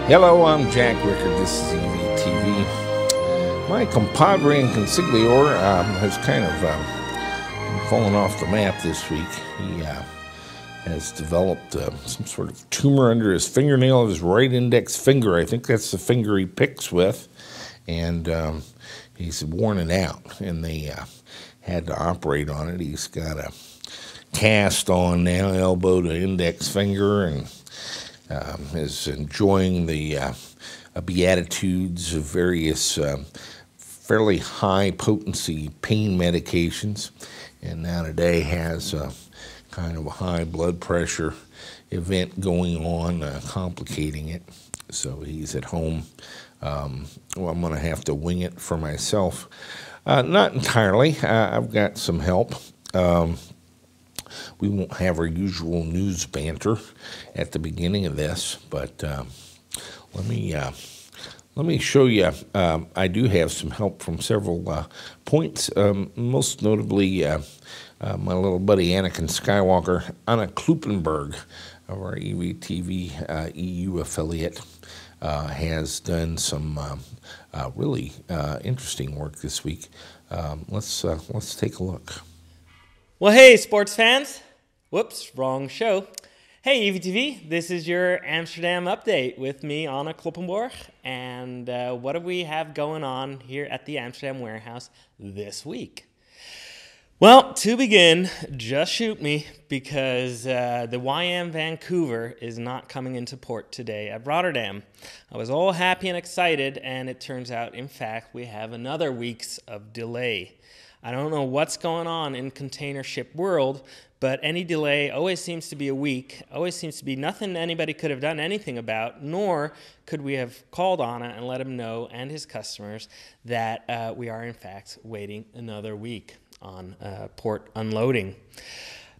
Hello, I'm Jack Rickard. This is EVTV. My compadre and consigliere has kind of fallen off the map this week. He has developed some sort of tumor under his fingernail of his right index finger. I think that's the finger he picks with. And he's worn it out, and they had to operate on it. He's got a cast on now, elbow to index finger, and is enjoying the beatitudes of various fairly high potency pain medications, and now today has kind of a high blood pressure event going on, complicating it. So he's at home. Well, I'm going to have to wing it for myself. Not entirely. I've got some help. We won't have our usual news banter at the beginning of this, but let me show you. I do have some help from several points, most notably my little buddy Anakin Skywalker, Anna Kluppenberg of our EVTV EU affiliate. Has done some really interesting work this week. Let's take a look. Well, hey, sports fans. Whoops, wrong show. Hey, EVTV, this is your Amsterdam update with me, Anna Kloppenborg. And what do we have going on here at the Amsterdam warehouse this week? Well, to begin, just shoot me, because the YM Vancouver is not coming into port today at Rotterdam. I was all happy and excited, and it turns out, in fact, we have another week's of delay. I don't know what's going on in container ship world, but any delay always seems to be a week, always seems to be nothing anybody could have done anything about, nor could we have called Anna and let him know, and his customers, that we are in fact waiting another week on port unloading.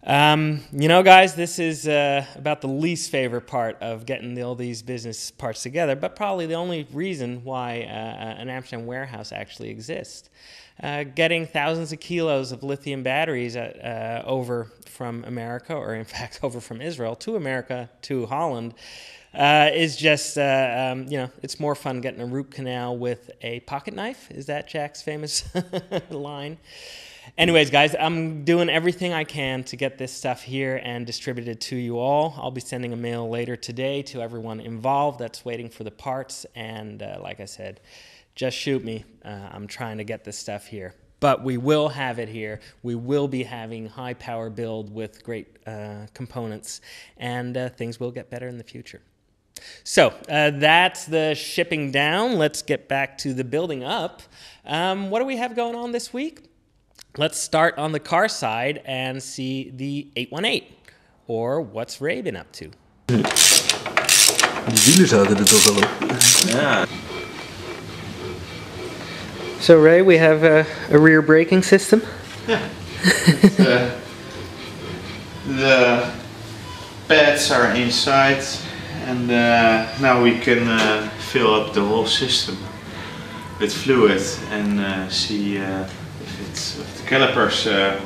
You know, guys, this is about the least favorite part of getting all these business parts together, but probably the only reason why an Amsterdam warehouse actually exists. Getting thousands of kilos of lithium batteries over from America, or in fact over from Israel to America to Holland, is just, you know, it's more fun getting a root canal with a pocket knife. Is that Jack's famous line? Anyways, guys, I'm doing everything I can to get this stuff here and distributed to you all. I'll be sending a mail later today to everyone involved that's waiting for the parts. And like I said, just shoot me. I'm trying to get this stuff here. But we will have it here. We will be having high power build with great components. And things will get better in the future. So that's the shipping down. Let's get back to the building up. What do we have going on this week? Let's start on the car side and see the 818, or what's Ray been up to? De wielen zouden er toch wel op. Yeah. So Ray, we have a rear braking system. Yeah. The pads are inside, and now we can fill up the whole system with fluid and see if the calipers are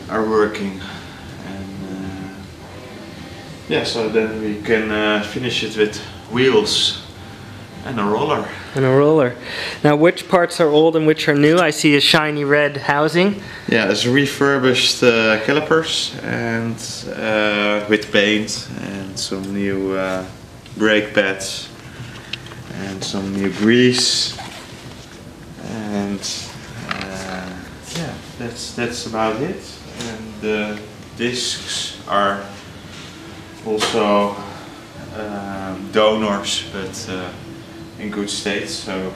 working, and yeah, so then we can finish it with wheels and a roller. Now, which parts are old and which are new? I see a shiny red housing. Yeah, it's refurbished calipers and with paint and some new brake pads and some new grease, and yeah, that's about it. And the discs are also donors, but in good state, so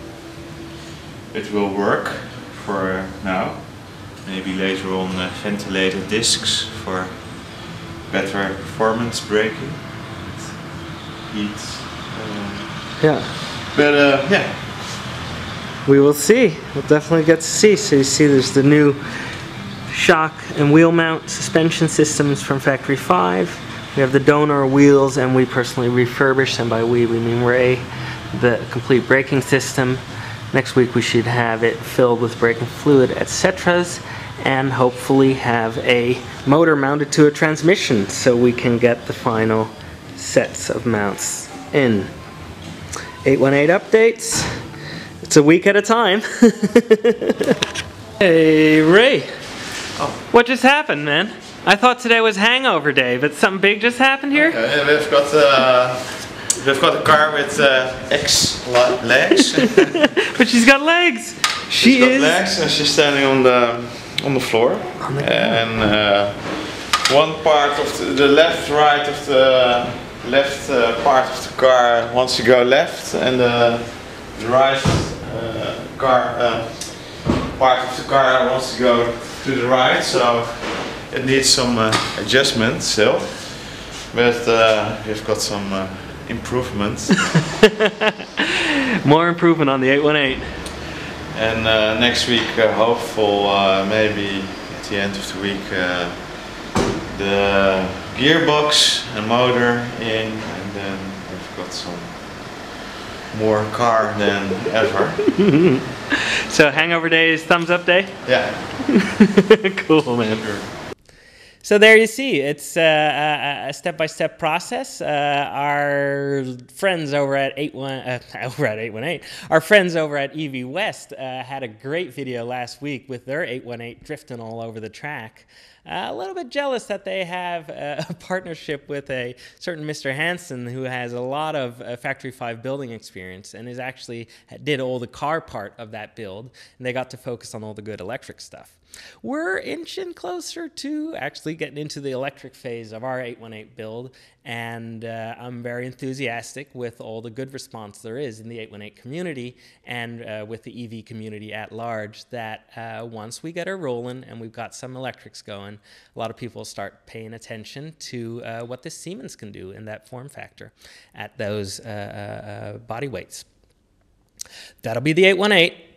it will work for now. Maybe later on ventilated discs for better performance braking. Heat. Yeah. But yeah. We will see. We'll definitely get to see. So you see there's the new shock and wheel mount suspension systems from Factory 5. We have the donor wheels, and we personally refurbished, and by we mean Ray, the complete braking system. Next week we should have it filled with braking fluid, etc., and hopefully have a motor mounted to a transmission so we can get the final sets of mounts in. 818 updates. It's a week at a time. Hey, Ray. Oh. What just happened, man? I thought today was hangover day, but something big just happened here? Yeah, we've got a car with X legs. But she's got legs. She's got legs and she's standing on the floor. And one part of the left, right of the left part of the car wants to go left, and the right part of the car wants to go to the right. So it needs some adjustment still, but we've got some improvements. More improvement on the 818. And next week, hopeful, maybe at the end of the week, the gearbox and motor in, and then we've got some more car than ever. So hangover day is thumbs up day? Yeah. Cool, man. Sure. So there you see, it's a step-by-step process. Our friends over at 818, our friends over at EV West had a great video last week with their 818 drifting all over the track. A little bit jealous that they have a partnership with a certain Mr. Hansen, who has a lot of Factory 5 building experience and did all the car part of that build, and they got to focus on all the good electric stuff. We're inching closer to actually getting into the electric phase of our 818 build, and I'm very enthusiastic with all the good response there is in the 818 community and with the EV community at large, that once we get her rolling and we've got some electrics going, a lot of people start paying attention to what this Siemens can do in that form factor at those body weights. That'll be the 818.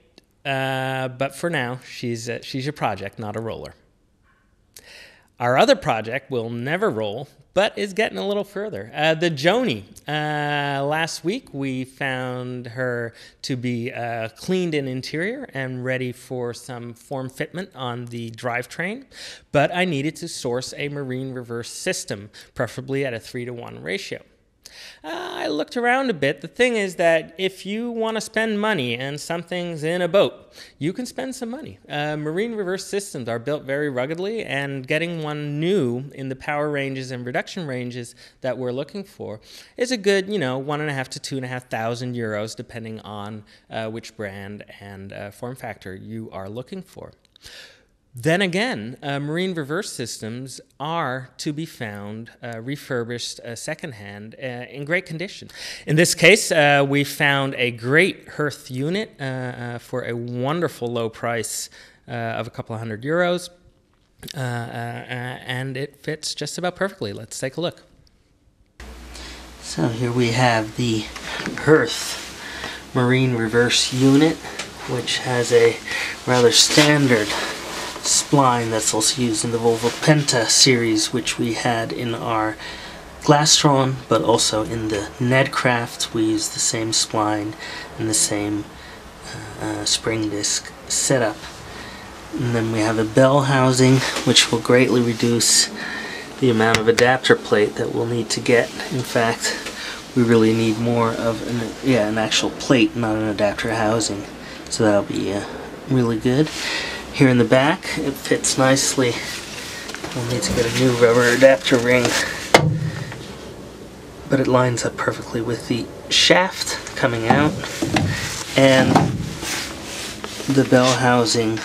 But for now, she's a project, not a roller. Our other project will never roll, but is getting a little further. The Joanie. Last week, we found her to be cleaned in interior and ready for some form fitment on the drivetrain, but I needed to source a marine reverse system, preferably at a 3-to-1 ratio. I looked around a bit. The thing is that if you want to spend money and something's in a boat, you can spend some money. Marine reverse systems are built very ruggedly, and getting one new in the power ranges and reduction ranges that we're looking for is a good, €1,500 to €2,500, depending on which brand and form factor you are looking for. Then again, marine reverse systems are to be found refurbished secondhand in great condition. In this case, we found a great Hearth unit for a wonderful low price of a couple of €100, and it fits just about perfectly. Let's take a look. So here we have the Hearth marine reverse unit, which has a rather standard spline that's also used in the Volvo Penta series, which we had in our Glastron, but also in the Nedcraft we use the same spline and the same spring disc setup. And then we have a bell housing, which will greatly reduce the amount of adapter plate that we'll need to get. In fact, we really need more of an actual plate, not an adapter housing, so that'll be really good. Here in the back, it fits nicely. We'll need to get a new rubber adapter ring, but it lines up perfectly with the shaft coming out, and the bell housing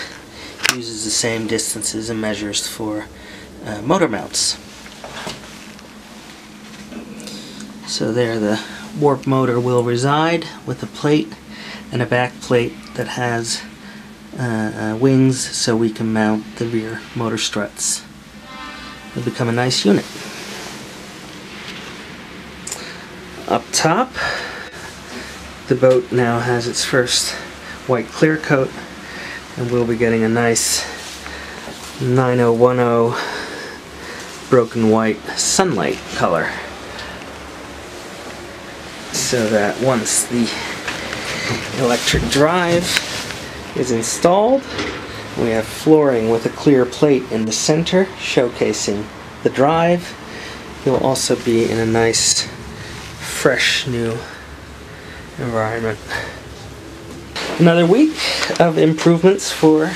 uses the same distances and measures for motor mounts. So there the warp motor will reside with a plate and a back plate that has wings, so we can mount the rear motor struts. It'll become a nice unit. Up top, the boat now has its first white clear coat, and we'll be getting a nice 9010 broken white sunlight color, so that once the electric drive is installed, we have flooring with a clear plate in the center showcasing the drive. You'll also be in a nice fresh new environment. Another week of improvements for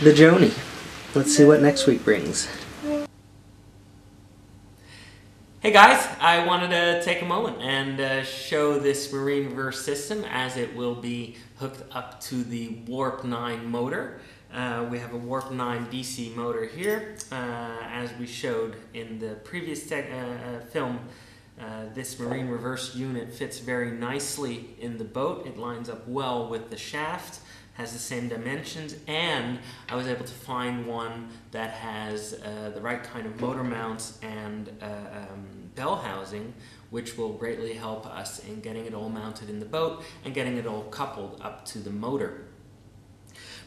the Joanie. Let's see what next week brings. Hey guys, I wanted to take a moment and show this marine reverse system as it will be hooked up to the Warp 9 motor. We have a Warp 9 DC motor here. As we showed in the previous film, this marine reverse unit fits very nicely in the boat. It lines up well with the shaft, has the same dimensions, and I was able to find one that has the right kind of motor mounts and bell housing, which will greatly help us in getting it all mounted in the boat and getting it all coupled up to the motor.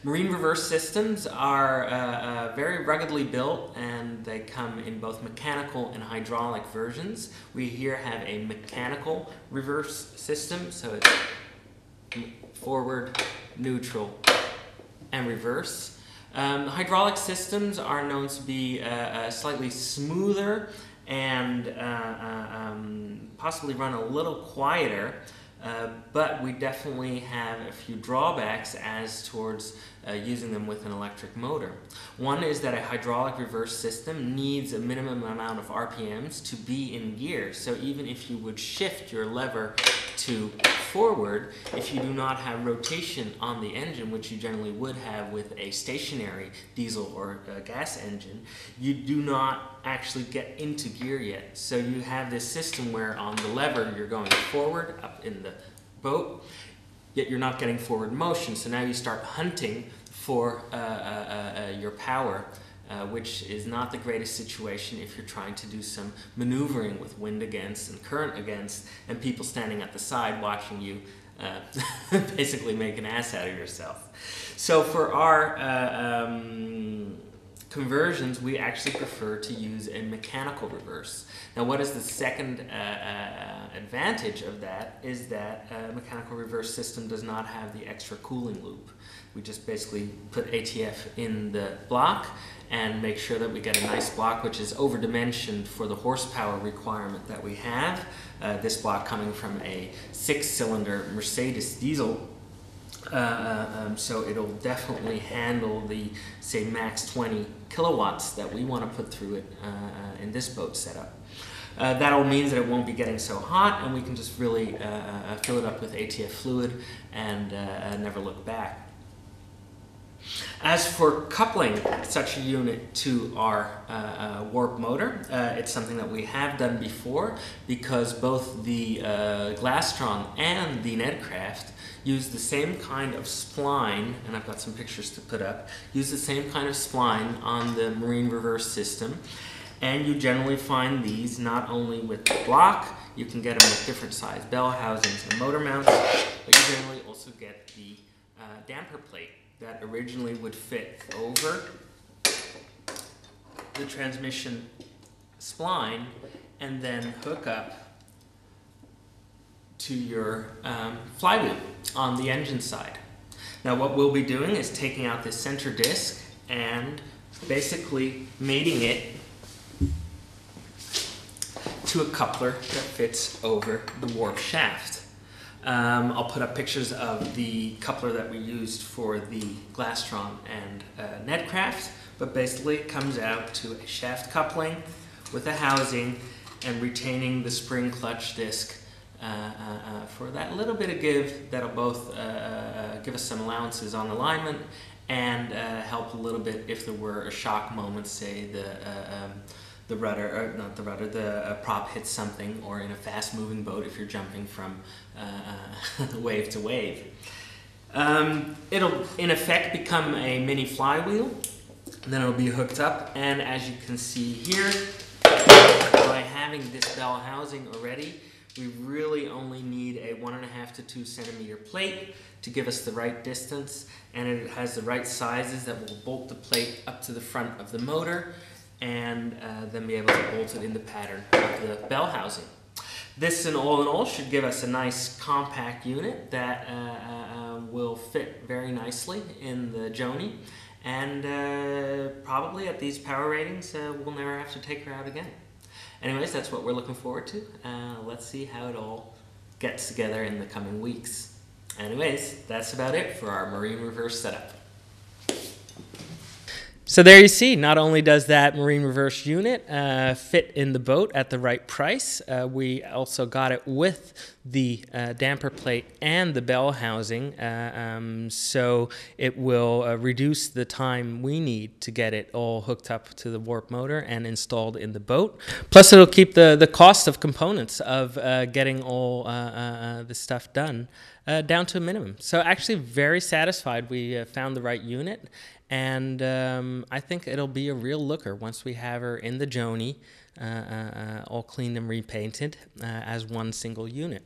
Marine reverse systems are very ruggedly built, and they come in both mechanical and hydraulic versions. We here have a mechanical reverse system, so it's forward, neutral, and reverse. Hydraulic systems are known to be slightly smoother and possibly run a little quieter, but we definitely have a few drawbacks as towards using them with an electric motor. One is that a hydraulic reverse system needs a minimum amount of RPMs to be in gear. So even if you would shift your lever to forward, if you do not have rotation on the engine, which you generally would have with a stationary diesel or gas engine, you do not actually get into gear yet. So you have this system where on the lever you're going forward up in the boat, yet you're not getting forward motion. So now you start hunting for your power, which is not the greatest situation if you're trying to do some maneuvering with wind against and current against and people standing at the side watching you basically make an ass out of yourself. So for our conversions, we actually prefer to use a mechanical reverse. Now what is the second advantage of that is that a mechanical reverse system does not have the extra cooling loop. We just basically put ATF in the block and make sure that we get a nice block which is over-dimensioned for the horsepower requirement that we have. This block coming from a 6-cylinder Mercedes diesel. So it'll definitely handle the, say, max 20 kilowatts that we want to put through it in this boat setup. That all means that it won't be getting so hot, and we can just really fill it up with ATF fluid and never look back. As for coupling such a unit to our warp motor, it's something that we have done before because both the Glastron and the Nedcraft use the same kind of spline, and I've got some pictures to put up, use the same kind of spline on the marine reverse system. And you generally find these not only with the block, you can get them with different size bell housings and motor mounts, but you generally also get the damper plate that originally would fit over the transmission spline and then hook up to your flywheel on the engine side. Now what we'll be doing is taking out this center disc and basically mating it to a coupler that fits over the warp shaft. I'll put up pictures of the coupler that we used for the Glastron and Nedcraft, but basically it comes out to a shaft coupling with a housing and retaining the spring clutch disc for that little bit of give that'll both give us some allowances on alignment and help a little bit if there were a shock moment, say the rudder, or not the rudder, the prop hits something, or in a fast moving boat if you're jumping from wave to wave. It'll in effect become a mini flywheel, then it'll be hooked up, and as you can see here, by having this bell housing already, we really only need a 1.5 to 2 centimeter plate to give us the right distance, and it has the right sizes that will bolt the plate up to the front of the motor and then be able to bolt it in the pattern of the bell housing. This in all should give us a nice compact unit that will fit very nicely in the Joanie, and probably at these power ratings we'll never have to take her out again. Anyways, that's what we're looking forward to. Let's see how it all gets together in the coming weeks. Anyways, that's about it for our marine reverse setup. So there you see, not only does that marine reverse unit fit in the boat at the right price, we also got it with the damper plate and the bell housing, so it will reduce the time we need to get it all hooked up to the warp motor and installed in the boat. Plus it'll keep the cost of components of getting all the stuff done down to a minimum. So actually very satisfied we found the right unit. And I think it'll be a real looker once we have her in the Joanie, all cleaned and repainted as one single unit.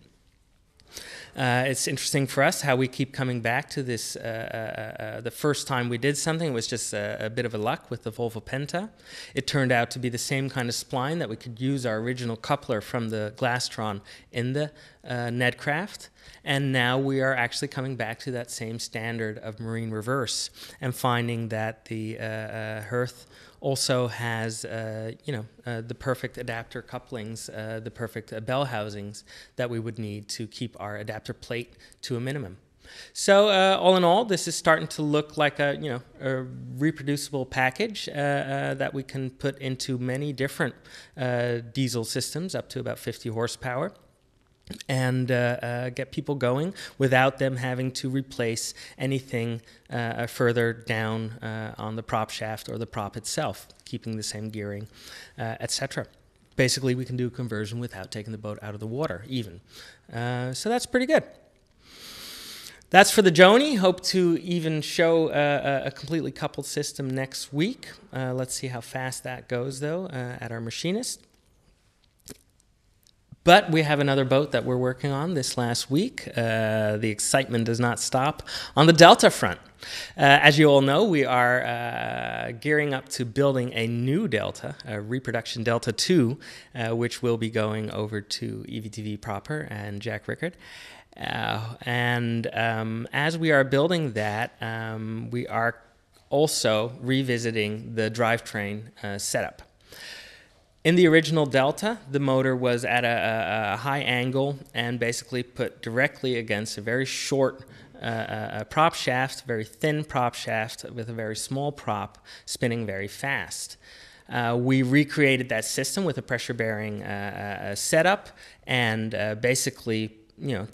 It's interesting for us how we keep coming back to this. The first time we did something was just a bit of a luck with the Volvo Penta. It turned out to be the same kind of spline that we could use our original coupler from the Glastron in the Nedcraft. And now we are actually coming back to that same standard of marine reverse and finding that the Hearth also has, the perfect adapter couplings, the perfect bell housings that we would need to keep our adapter plate to a minimum. So all in all, this is starting to look like a reproducible package that we can put into many different diesel systems up to about 50 horsepower. And get people going without them having to replace anything further down on the prop shaft or the prop itself, keeping the same gearing, etc. Basically, we can do a conversion without taking the boat out of the water, even. So that's pretty good. That's for the Joanie. Hope to even show a completely coupled system next week. Let's see how fast that goes, though, at our machinist. But we have another boat that we're working on this last week. The excitement does not stop on the Delta front. As you all know, we are gearing up to building a new Delta, a reproduction Delta 2, which will be going over to EVTV proper and Jack Rickard. As we are building that, we are also revisiting the drivetrain setup. In the original Delta, the motor was at a high angle and basically put directly against a very short prop shaft, very thin prop shaft with a very small prop spinning very fast. We recreated that system with a pressure-bearing setup and basically,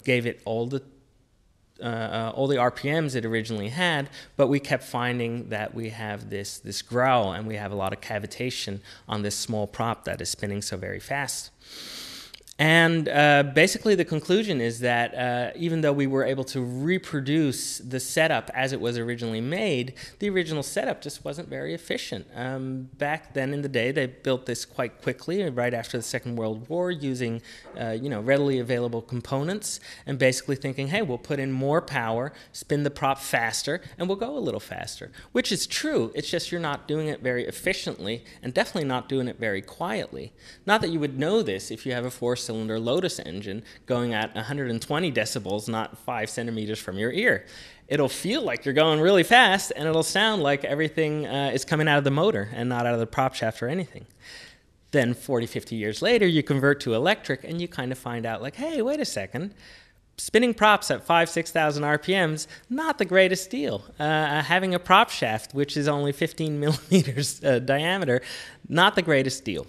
gave it all the RPMs it originally had, but we kept finding that we have this growl and we have a lot of cavitation on this small prop that is spinning so very fast. And basically the conclusion is that even though we were able to reproduce the setup as it was originally made, the original setup just wasn't very efficient. Back then in the day, they built this quite quickly, right after the Second World War, using readily available components, and basically thinking, hey, we'll put in more power, spin the prop faster, and we'll go a little faster. Which is true, it's just you're not doing it very efficiently, and definitely not doing it very quietly. Not that you would know this if you have a four-cylinder Lotus engine going at 120 decibels, not 5 centimeters from your ear. It'll feel like you're going really fast, and it'll sound like everything is coming out of the motor and not out of the prop shaft or anything. Then 40, 50 years later, you convert to electric, and you kind of find out like, hey, wait a second. Spinning props at 5,000, 6,000 RPMs, not the greatest deal. Having a prop shaft, which is only 15 millimeters diameter, not the greatest deal.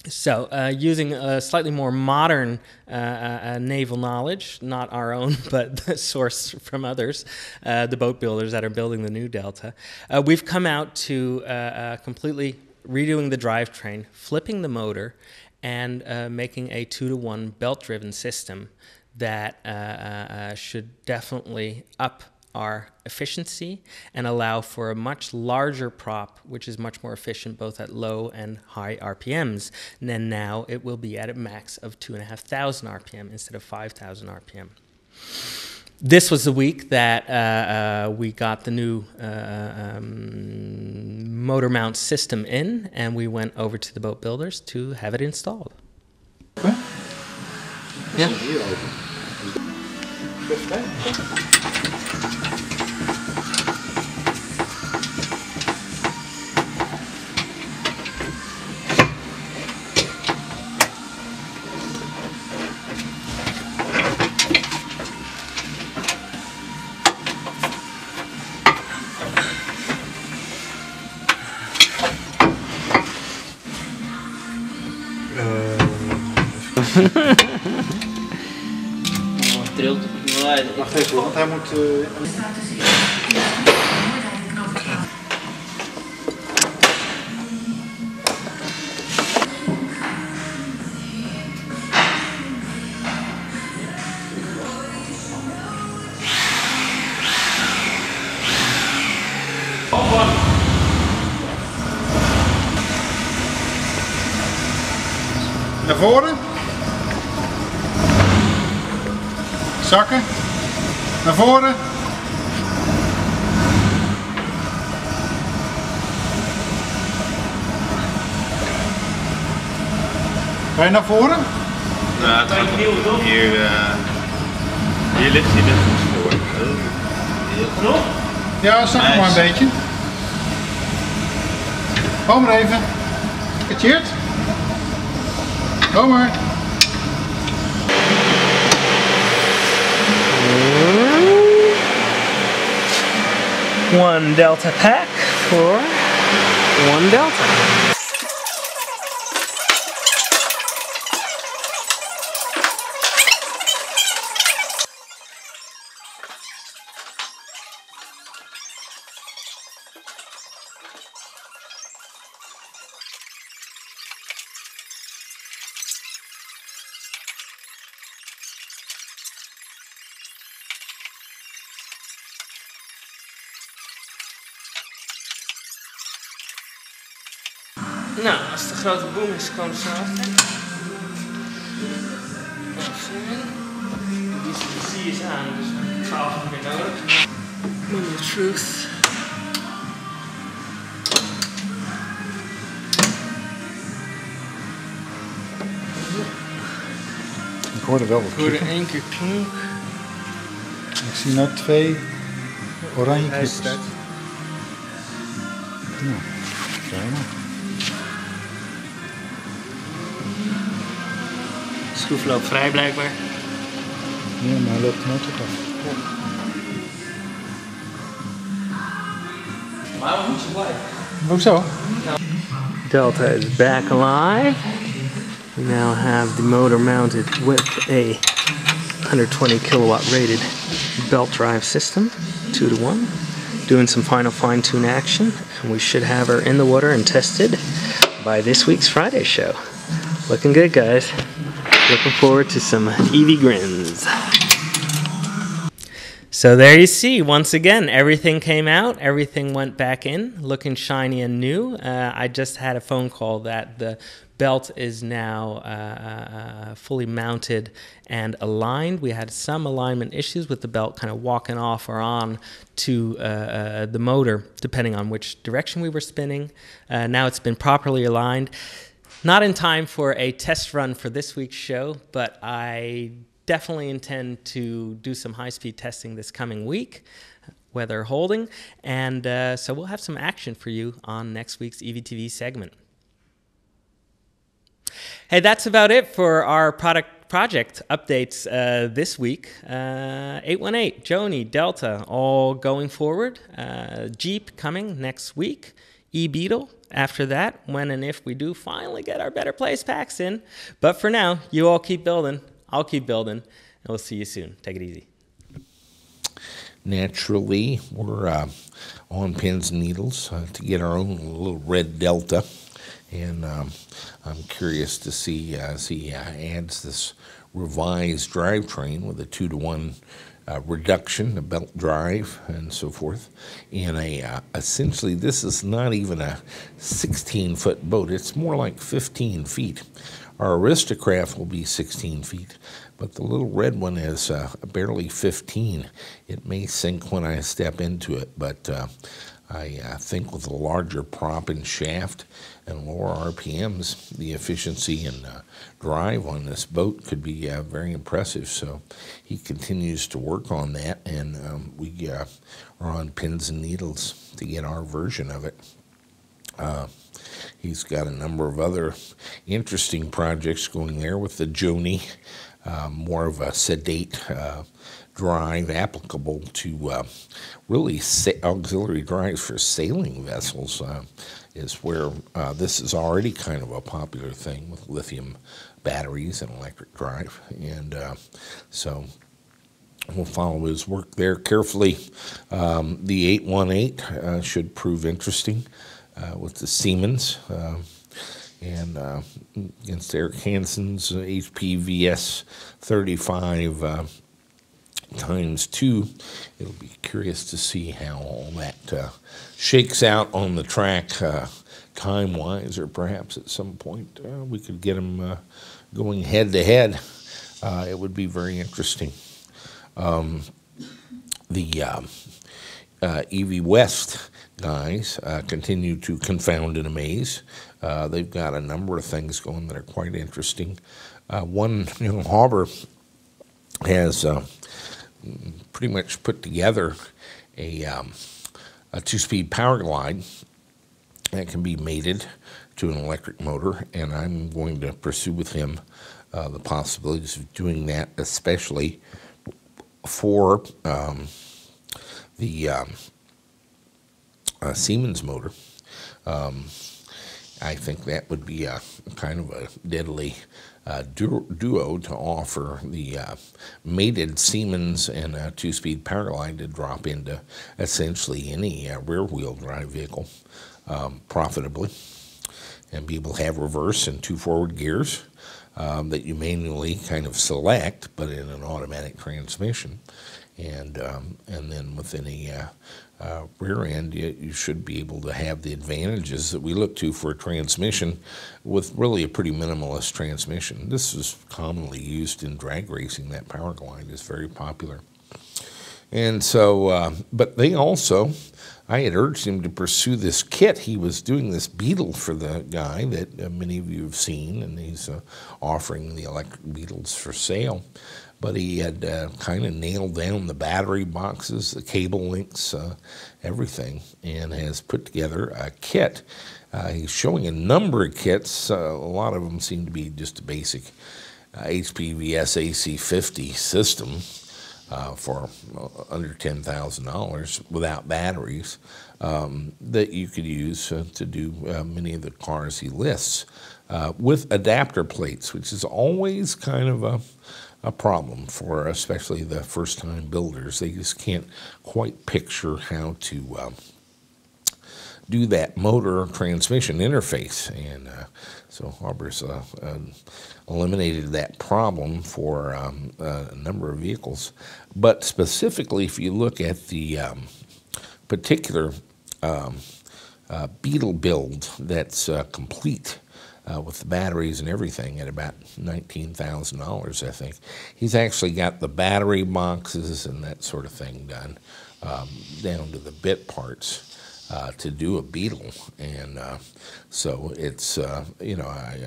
So using a slightly more modern naval knowledge, not our own, but sourced from others, the boat builders that are building the new Delta, we've come out to completely redoing the drivetrain, flipping the motor, and making a 2-to-1 belt-driven system that should definitely up our efficiency and allow for a much larger prop, which is much more efficient both at low and high RPMs. And then now it will be at a max of 2,500 RPM instead of 5,000 RPM. This was the week that we got the new motor mount system in, and we went over to the boat builders to have it installed. Okay. Yeah. Trilt. Wacht even, want hij moet... Naar voren. Zakken. Naar voren. Ga je naar voren? Nou, het gaat hier, hier ligt hij net goed voor. Ja, zak hem maar een beetje. Kom maar even. Cheert. Kom maar. One Delta pack for one Delta. Nou, als de grote boom is, komen ze af. Die is aan, dus 12 meer nodig. Moment of truth. Ik hoorde wel wat Ik hoorde klikken. 1 keer klonk. Ik zie nou 2 oranje klippers. Nou, fijn. De schroef loopt vrij blijkbaar. Ja, maar hij loopt de motor af. Maar we moeten blijven. Hoezo? Delta is back alive. We now have the motor mounted with a 120 kilowatt rated belt drive system, 2-to-1. Doing some final fine tune action, and we should have her in the water and tested by this week's Friday show. Looking good, guys. Looking forward to some EV grins. So there you see, once again, everything came out, everything went back in, looking shiny and new. I just had a phone call that the belt is now fully mounted and aligned. We had some alignment issues with the belt kind of walking off or on to the motor, depending on which direction we were spinning. Now it's been properly aligned. Not in time for a test run for this week's show, but I definitely intend to do some high-speed testing this coming week, weather holding, and so we'll have some action for you on next week's EVTV segment. Hey, that's about it for our project updates this week. 818, Joanie, Delta, all going forward. Jeep coming next week. E-Beetle after that, when and if we do finally get our Better Place packs in. But for now, you all keep building. I'll keep building. And we'll see you soon. Take it easy. Naturally, we're on pins and needles to get our own little red Delta. And I'm curious to see as he adds this revised drivetrain with a 2-to-1 reduction, a belt drive, and so forth. And essentially, this is not even a 16-foot boat. It's more like 15 feet. Our Aristocrat will be 16 feet, but the little red one is barely 15. It may sink when I step into it, but I think with a larger prop and shaft and lower RPMs, the efficiency and drive on this boat could be very impressive. So he continues to work on that, and we are on pins and needles to get our version of it. He's got a number of other interesting projects going there with the Joanie, more of a sedate drive applicable to really auxiliary drives for sailing vessels is where this is already kind of a popular thing with lithium batteries and electric drive. And so we'll follow his work there carefully. The 818 should prove interesting with the Siemens. And against Eric Hansen's HPVS 35 times 2. It'll be curious to see how all that shakes out on the track time-wise, or perhaps at some point we could get them going head-to-head. It would be very interesting. The EV West guys continue to confound and amaze. They've got a number of things going that are quite interesting. One, Harbor has pretty much put together a two-speed power glide that can be mated to an electric motor, and I'm going to pursue with him the possibilities of doing that, especially for the Siemens motor. I think that would be a kind of a deadly duo to offer the mated Siemens and a two-speed power glide to drop into essentially any rear-wheel drive vehicle profitably, and be able to have reverse and 2 forward gears that you manually kind of select, but in an automatic transmission. And then within a rear end, you should be able to have the advantages that we look to for a transmission with really a pretty minimalist transmission. This is commonly used in drag racing. That power glide is very popular. And so, but they also, I had urged him to pursue this kit. He was doing this Beetle for the guy that many of you have seen, and he's offering the electric Beetles for sale. But he had kind of nailed down the battery boxes, the cable links, everything, and has put together a kit. He's showing a number of kits. A lot of them seem to be just a basic HPVS AC50 system for under $10,000 without batteries that you could use to do many of the cars he lists with adapter plates, which is always kind of a problem for especially the first-time builders. They just can't quite picture how to do that motor transmission interface, and so Harbor's eliminated that problem for a number of vehicles. But specifically, if you look at the particular Beetle build that's complete, with the batteries and everything at about $19,000, I think. He's actually got the battery boxes and that sort of thing done, down to the bit parts to do a Beetle. And so it's, I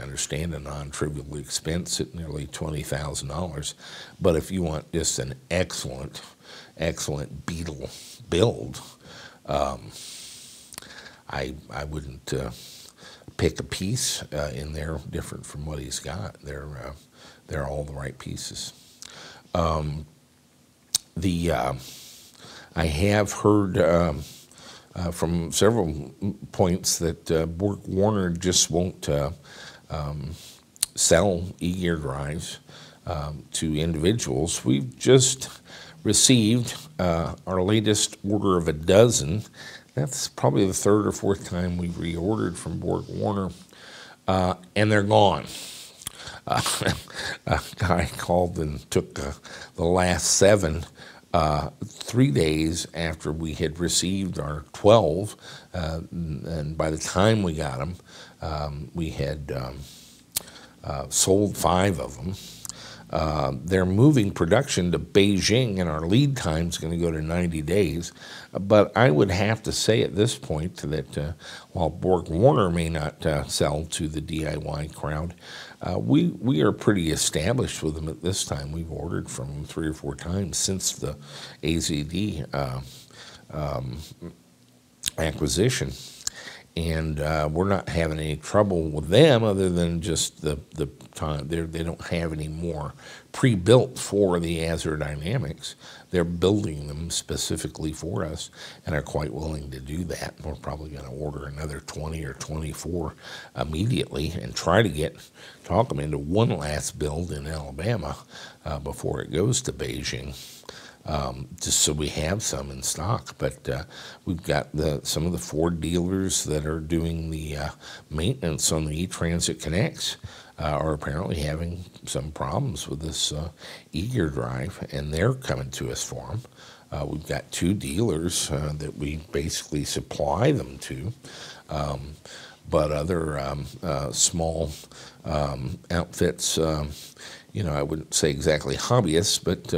understand a non-trivial expense at nearly $20,000. But if you want just an excellent Beetle build, I wouldn't pick a piece in there different from what he's got. They're all the right pieces. I have heard from several points that Borg-Warner just won't sell e-gear drives to individuals. We've just received our latest order of a dozen. That's probably the 3rd or 4th time we've reordered from Borg-Warner, and they're gone. A guy called and took the last 7 3 days after we had received our 12, and by the time we got them, we had sold 5 of them. They're moving production to Beijing, and our lead time is going to go to 90 days. But I would have to say at this point that while Borg-Warner may not sell to the DIY crowd, we are pretty established with them at this time. We've ordered from them 3 or 4 times since the AZD acquisition. and we're not having any trouble with them other than just the time. They don't have any more pre-built for the Azure Dynamics. They're building them specifically for us and are quite willing to do that. We're probably going to order another 20 or 24 immediately and try to talk them into one last build in Alabama before it goes to Beijing. Just so we have some in stock. But we've got some of the Ford dealers that are doing the maintenance on the eTransit Connects are apparently having some problems with this eGear drive, and they're coming to us for them. We've got 2 dealers that we basically supply them to, but other small outfits, I wouldn't say exactly hobbyists, but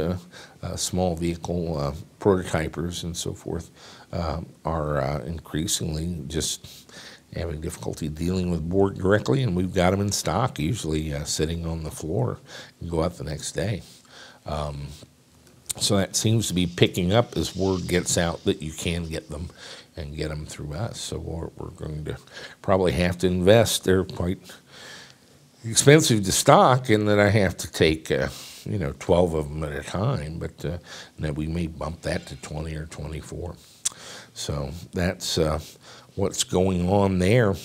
small vehicle prototypers and so forth are increasingly just having difficulty dealing with board directly, and we've got them in stock, usually sitting on the floor, and go out the next day. So that seems to be picking up as word gets out that you can get them and get them through us. So we're going to probably have to invest. They're quite expensive to stock, in that I have to take 12 of them at a time, but then we may bump that to 20 or 24. So that's what's going on there.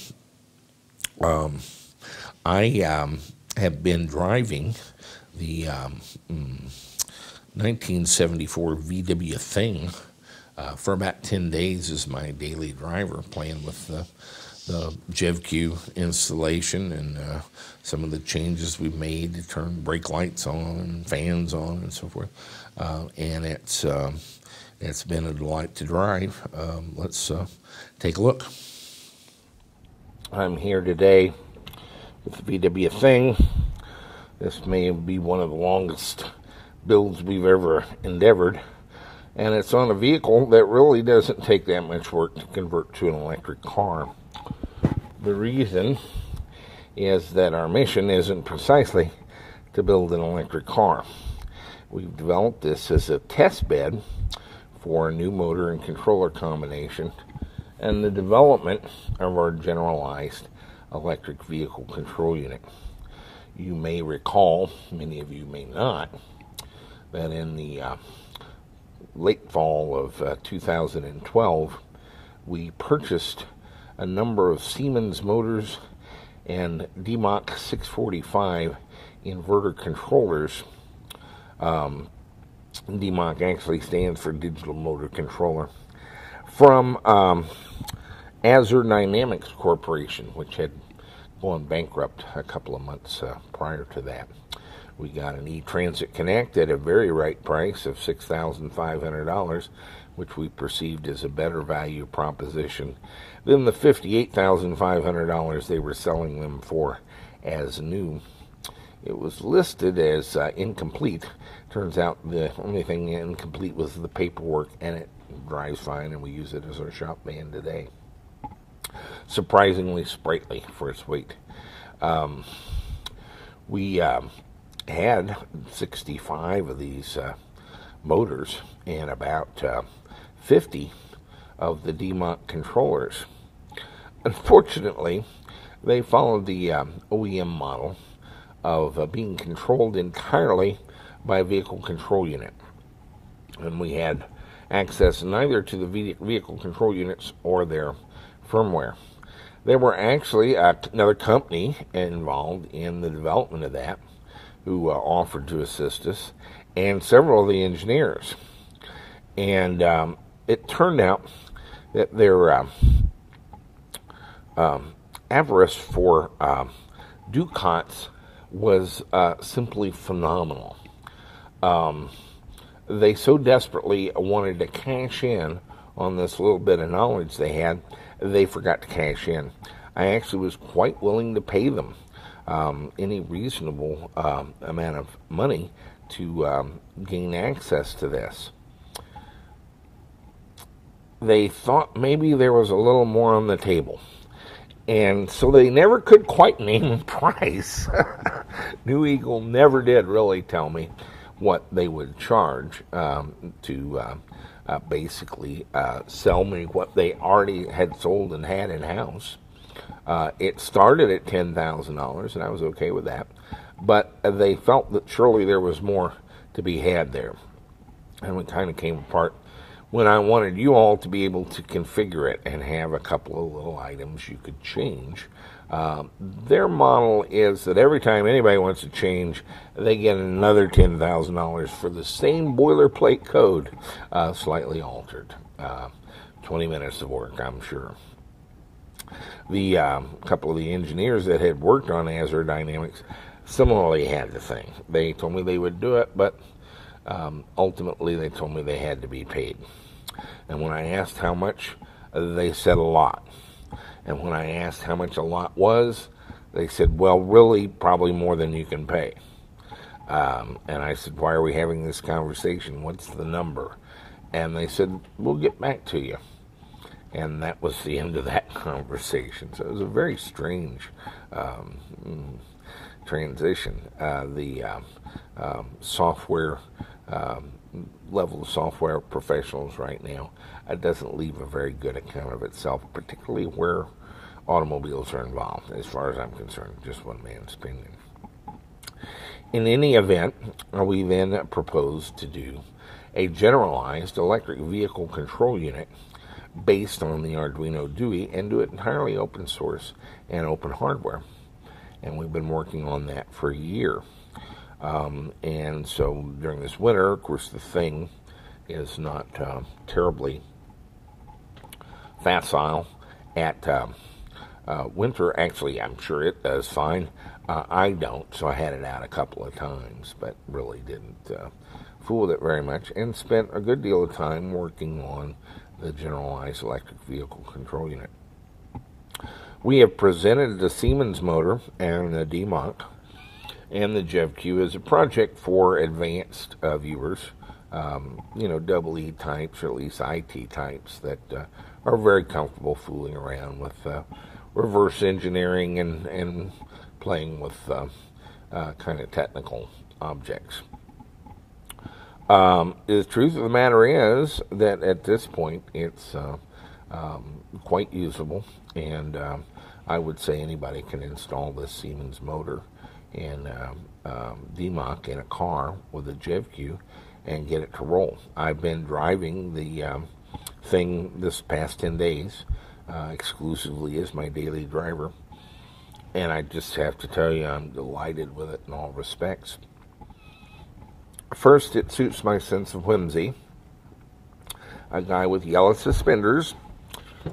I have been driving the 1974 VW Thing for about 10 days as my daily driver, playing with the JevQ installation and some of the changes we've made to turn brake lights on and fans on and so forth. And it's been a delight to drive. Let's take a look. I'm here today with the VW Thing. This may be one of the longest builds we've ever endeavored, and it's on a vehicle that really doesn't take that much work to convert to an electric car. The reason is that our mission isn't precisely to build an electric car. We've developed this as a test bed for a new motor and controller combination and the development of our generalized electric vehicle control unit. You may recall, many of you may not, that in the late fall of 2012, we purchased a number of Siemens motors and DMOC 645 inverter controllers. DMOC actually stands for Digital Motor Controller, from Azure Dynamics Corporation, which had gone bankrupt a couple of months prior to that. We got an eTransit Connect at a very right price of $6,500, which we perceived as a better value proposition than the $58,500 they were selling them for as new. It was listed as incomplete. Turns out the only thing incomplete was the paperwork, and it drives fine, and we use it as our shop van today. Surprisingly sprightly for its weight. We had 65 of these motors and about 50 of the DMOC controllers. Unfortunately, they followed the OEM model of being controlled entirely by a vehicle control unit. And we had access neither to the vehicle control units or their firmware. There were actually another company involved in the development of that who offered to assist us, and several of the engineers. And it turned out that their avarice for ducats was simply phenomenal. They so desperately wanted to cash in on this little bit of knowledge they had, they forgot to cash in. I actually was quite willing to pay them any reasonable amount of money to gain access to this. They thought maybe there was a little more on the table, and so they never could quite name a price. New Eagle never did really tell me what they would charge to basically sell me what they already had sold and had in-house. It started at $10,000, and I was okay with that. But they felt that surely there was more to be had there. And we kind of came apart when I wanted you all to be able to configure it and have a couple of little items you could change. Their model is that every time anybody wants to change, they get another $10,000 for the same boilerplate code, slightly altered. 20 minutes of work, I'm sure. The couple of the engineers that had worked on Azure Dynamics similarly had the thing. They told me they would do it, but ultimately they told me they had to be paid. And when I asked how much, they said a lot. And when I asked how much a lot was, they said, well, really, probably more than you can pay. And I said, why are we having this conversation? What's the number? And they said, we'll get back to you. And that was the end of that conversation. So it was a very strange transition. The software level of software professionals right now doesn't leave a very good account of itself, particularly where automobiles are involved, as far as I'm concerned. Just one man's opinion. In any event, we then proposed to do a generalized electric vehicle control unit based on the Arduino DUI and do it entirely open source and open hardware. And we've been working on that for a year. And so during this winter, of course, the thing is not terribly facile at winter. Actually, I'm sure it does fine. I don't, so I had it out a couple of times, but really didn't fool with it very much, and spent a good deal of time working on the generalized electric vehicle control unit. We have presented the Siemens motor and the DMOC and the JevQ as a project for advanced viewers, double E types, or at least IT types that are very comfortable fooling around with reverse engineering and playing with kind of technical objects. The truth of the matter is that at this point it's quite usable, and I would say anybody can install this Siemens motor and DMOC in a car with a JevQ and get it to roll. I've been driving the thing this past 10 days exclusively as my daily driver, and I just have to tell you I'm delighted with it in all respects. First, it suits my sense of whimsy. A guy with yellow suspenders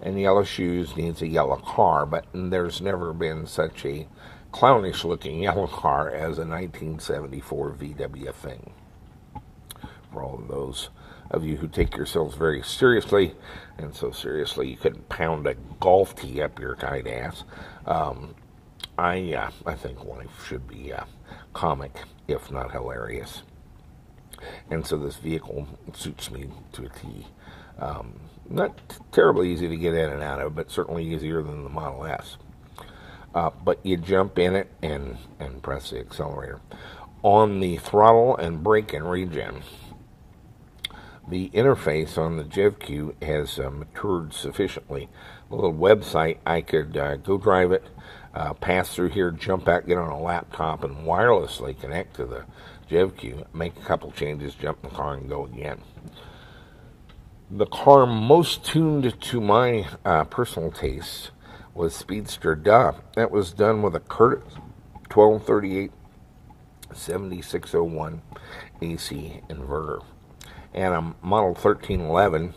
and yellow shoes needs a yellow car, but there's never been such a clownish-looking yellow car as a 1974 VW thing. For all of those of you who take yourselves very seriously, and so seriously you couldn't pound a golf tee up your tight ass, I think life should be comic, if not hilarious. And so this vehicle suits me to a T. Not terribly easy to get in and out of, but certainly easier than the Model S. But you jump in it and press the accelerator. On the throttle and brake and regen, the interface on the JevQ has matured sufficiently. A little website, I could go drive it, pass through here, jump out, get on a laptop, and wirelessly connect to the JevQ, make a couple changes, jump in the car, and go again. The car most tuned to my personal taste was Speedster Duh. That was done with a Curtis 1238 7601 AC inverter and a Model 1311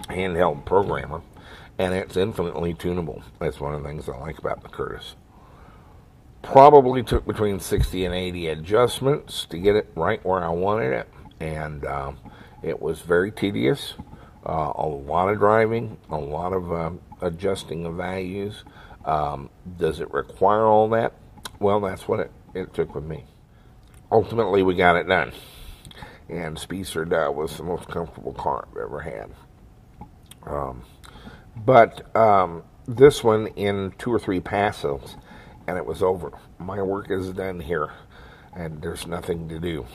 handheld programmer, and it's infinitely tunable. That's one of the things I like about the Curtis. Probably took between 60 and 80 adjustments to get it right where I wanted it, and it was very tedious. A lot of driving, a lot of adjusting of values. Does it require all that? Well, that's what it took with me. Ultimately, we got it done, and Speedster Duh was the most comfortable car I've ever had. But this one in 2 or 3 passes, and it was over. My work is done here, and there's nothing to do.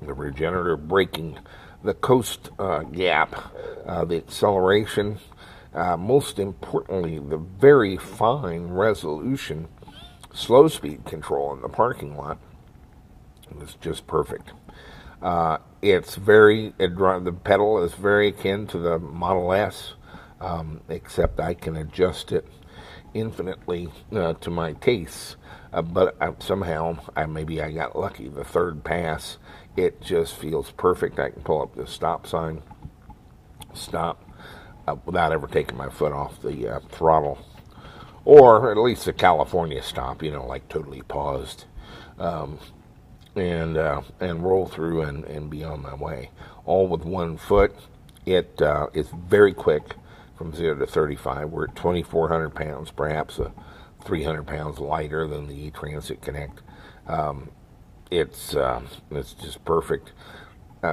the regenerative braking, the coast gap, the acceleration, most importantly, the very fine resolution slow speed control in the parking lot. It's just perfect. The pedal is very akin to the Model S, except I can adjust it infinitely to my tastes. But somehow, maybe I got lucky. The third pass, it just feels perfect. I can pull up the stop sign, stop, without ever taking my foot off the throttle. Or at least the California stop, like totally paused. And roll through and be on my way. All with 1 foot. It is very quick from 0 to 35. We're at 2,400 pounds, perhaps 300 pounds lighter than the E-Transit Connect. It's just perfect.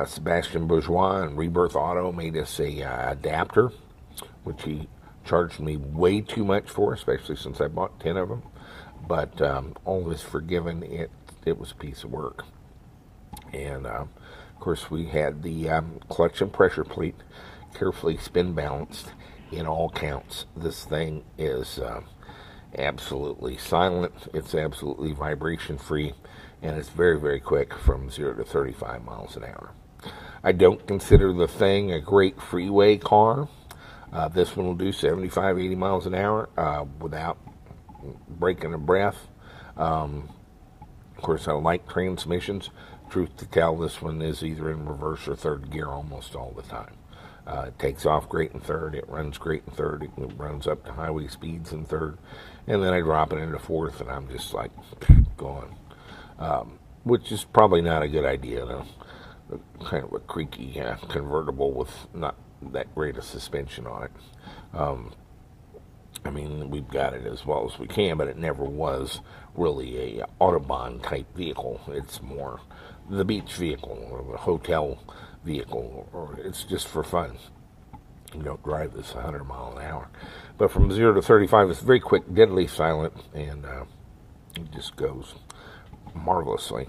Sebastian Bourgeois and Rebirth Auto made us a adapter, which he charged me way too much for, especially since I bought 10 of them. But all is forgiven. It was a piece of work. And, of course, we had the clutch and pressure plate carefully spin balanced in all counts. This thing is absolutely silent. It's absolutely vibration free. And it's very, very quick from 0 to 35 miles an hour. I don't consider the thing a great freeway car. This one will do 75, 80 miles an hour without breaking a breath. Of course, I like transmissions. Truth to tell, this one is either in reverse or third gear almost all the time. It takes off great in third. It runs great in third. It runs up to highway speeds in third. And then I drop it into fourth, and I'm just like, going. Which is probably not a good idea, though. Kind of a creaky convertible with not that great a suspension on it. I mean, we've got it as well as we can, but it never was really a Autobahn type vehicle. It's more the beach vehicle or the hotel vehicle, or it's just for fun. You don't drive this 100 miles an hour. But from 0 to 35, it's very quick, deadly silent, and it just goes marvelously.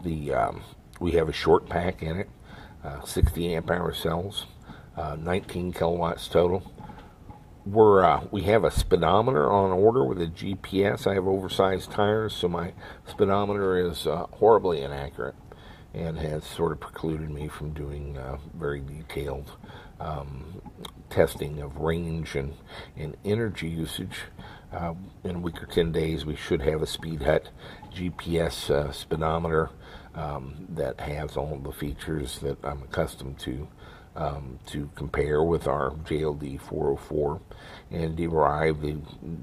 We have a short pack in it, 60 amp hour cells, 19 kilowatts total. We have a speedometer on order with a GPS. I have oversized tires, so my speedometer is horribly inaccurate and has sort of precluded me from doing very detailed testing of range and energy usage. In a week or 10 days, we should have a Speed Hut GPS speedometer that has all the features that I'm accustomed to compare with our JLD 404 and derive the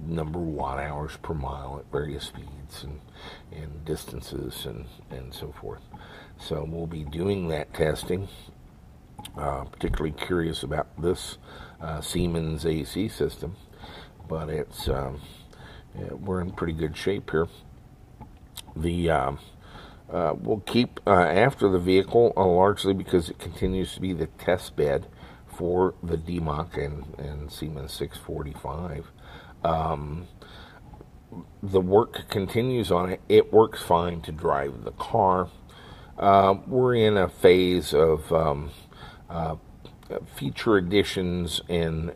number of watt hours per mile at various speeds and distances and so forth. So we'll be doing that testing. Particularly curious about this Siemens AC system, but it's we're in pretty good shape here. We'll keep after the vehicle largely because it continues to be the test bed for the DMAC and Siemens 645. The work continues on it. It works fine to drive the car. We're in a phase of feature additions and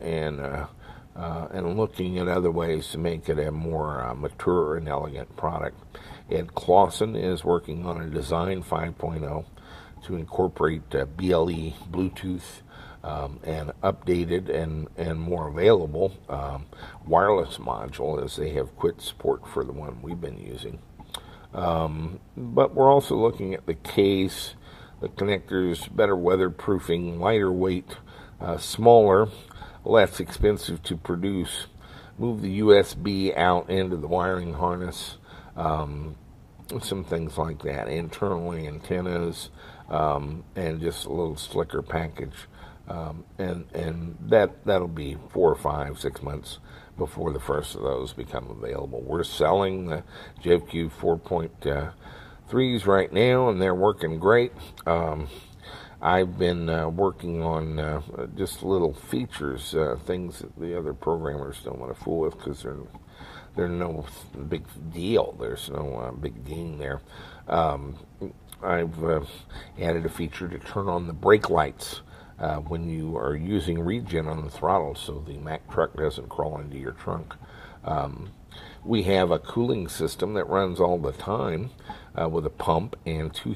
looking at other ways to make it a more mature and elegant product. Ed Clausen is working on a design 5.0 to incorporate BLE, Bluetooth, and updated and more available wireless module, as they have quit support for the one we've been using. But we're also looking at the case, the connectors, better weatherproofing, lighter weight, smaller, less expensive to produce, move the USB out into the wiring harness, some things like that, internally antennas, and just a little slicker package. And that'll be 4 or 5, 6 months before the first of those become available. We're selling the JevQ 4.3s right now, and they're working great. I've been working on just little features, things that the other programmers don't want to fool with because they're no big deal. There's no big gain there. I've added a feature to turn on the brake lights when you are using regen on the throttle, so the Mack truck doesn't crawl into your trunk. We have a cooling system that runs all the time with a pump and two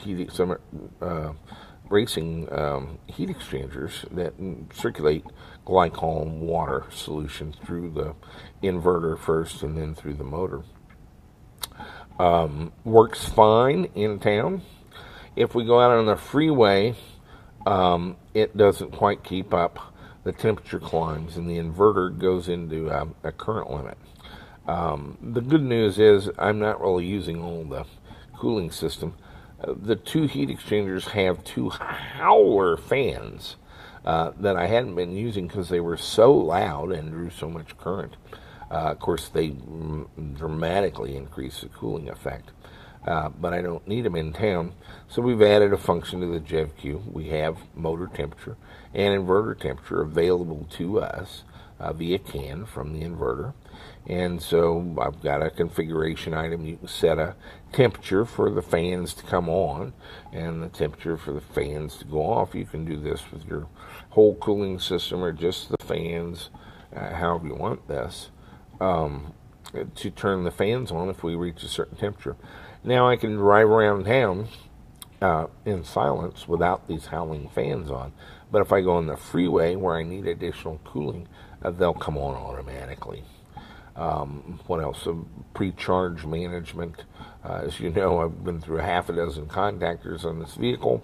racing heat exchangers that circulate glycol water solution through the inverter first and then through the motor. Works fine in town. If we go out on the freeway, it doesn't quite keep up. The temperature climbs and the inverter goes into a current limit. The good news is I'm not really using all the cooling system. The two heat exchangers have two howler fans that I hadn't been using because they were so loud and drew so much current. Of course, they dramatically increase the cooling effect, but I don't need them in town. So we've added a function to the JevQ. We have motor temperature and inverter temperature available to us via CAN from the inverter. And so I've got a configuration item. You can set a temperature for the fans to come on and the temperature for the fans to go off. You can do this with your whole cooling system or just the fans, however you want this, to turn the fans on if we reach a certain temperature. Now I can drive around town in silence without these howling fans on. But if I go on the freeway where I need additional cooling, they'll come on automatically. What else? Pre-charge management. As you know, I've been through half a dozen contactors on this vehicle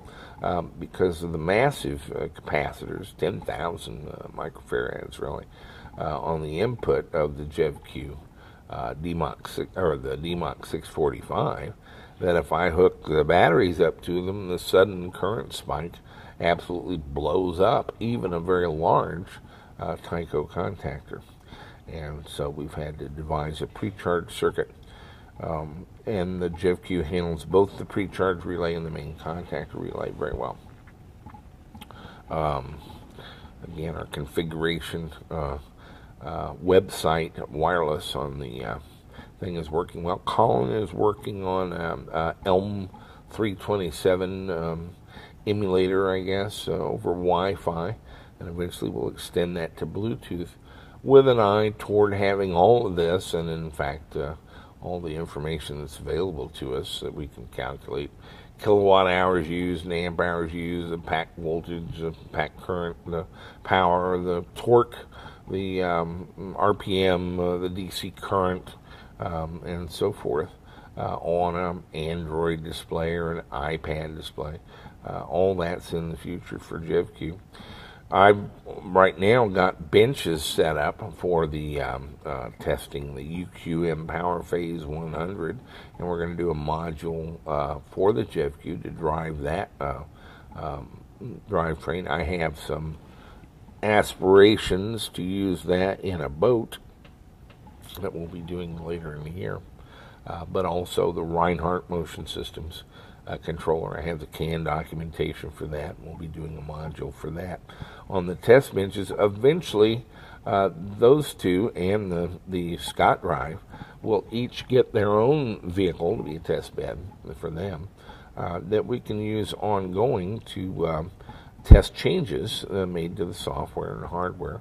because of the massive capacitors, 10,000 microfarads really, on the input of the JevQ the DMOC 645. That if I hook the batteries up to them, the sudden current spike absolutely blows up even a very large Tyco contactor. And so we've had to devise a pre-charge circuit. And the JevQ handles both the pre-charge relay and the main contactor relay very well. Again, our configuration website wireless on the thing is working well. Colin is working on ELM 327 emulator, I guess, over Wi-Fi, and eventually we'll extend that to Bluetooth with an eye toward having all of this, and in fact all the information that's available to us that we can calculate kilowatt hours used, and amp hours used, the pack voltage, the pack current, the power, the torque, the RPM, the DC current, and so forth on an Android display or an iPad display. All that's in the future for JevQ. I've right now got benches set up for the testing the UQM Power Phase 100, and we're going to do a module for the JevQ to drive that drivetrain. I have some aspirations to use that in a boat that we'll be doing later in the year, but also the Reinhardt Motion Systems controller. I have the CAN documentation for that. We'll be doing a module for that on the test benches. Eventually, those two and the Scott Drive will each get their own vehicle to be a test bed for them that we can use ongoing to test changes made to the software and hardware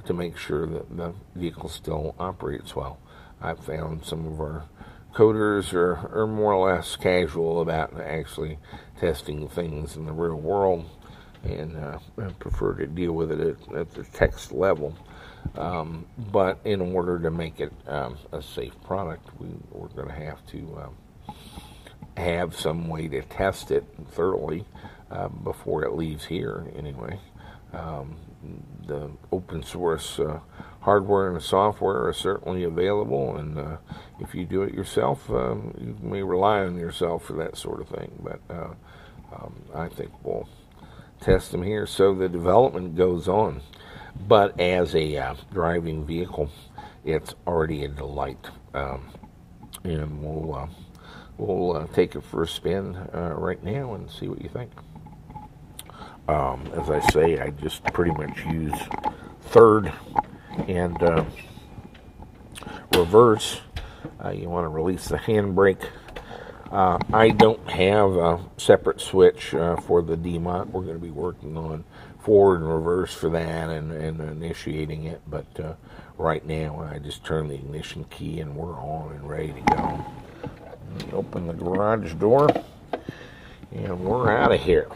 to make sure that the vehicle still operates well. I've found some of our coders are more or less casual about actually testing things in the real world and prefer to deal with it at the text level. But in order to make it a safe product, we're going to have to have some way to test it thoroughly before it leaves here anyway. The open source hardware and software are certainly available, and if you do it yourself, you may rely on yourself for that sort of thing. But I think we'll test them here. So the development goes on. But as a driving vehicle, it's already a delight. And we'll take it for a spin right now and see what you think. As I say, I just pretty much use third and reverse. You want to release the handbrake I don't have a separate switch for the demont. We're going to be working on forward and reverse for that and initiating it. But right now, I just turn the ignition key and we're on and ready to go. Open the garage door and we're out of here.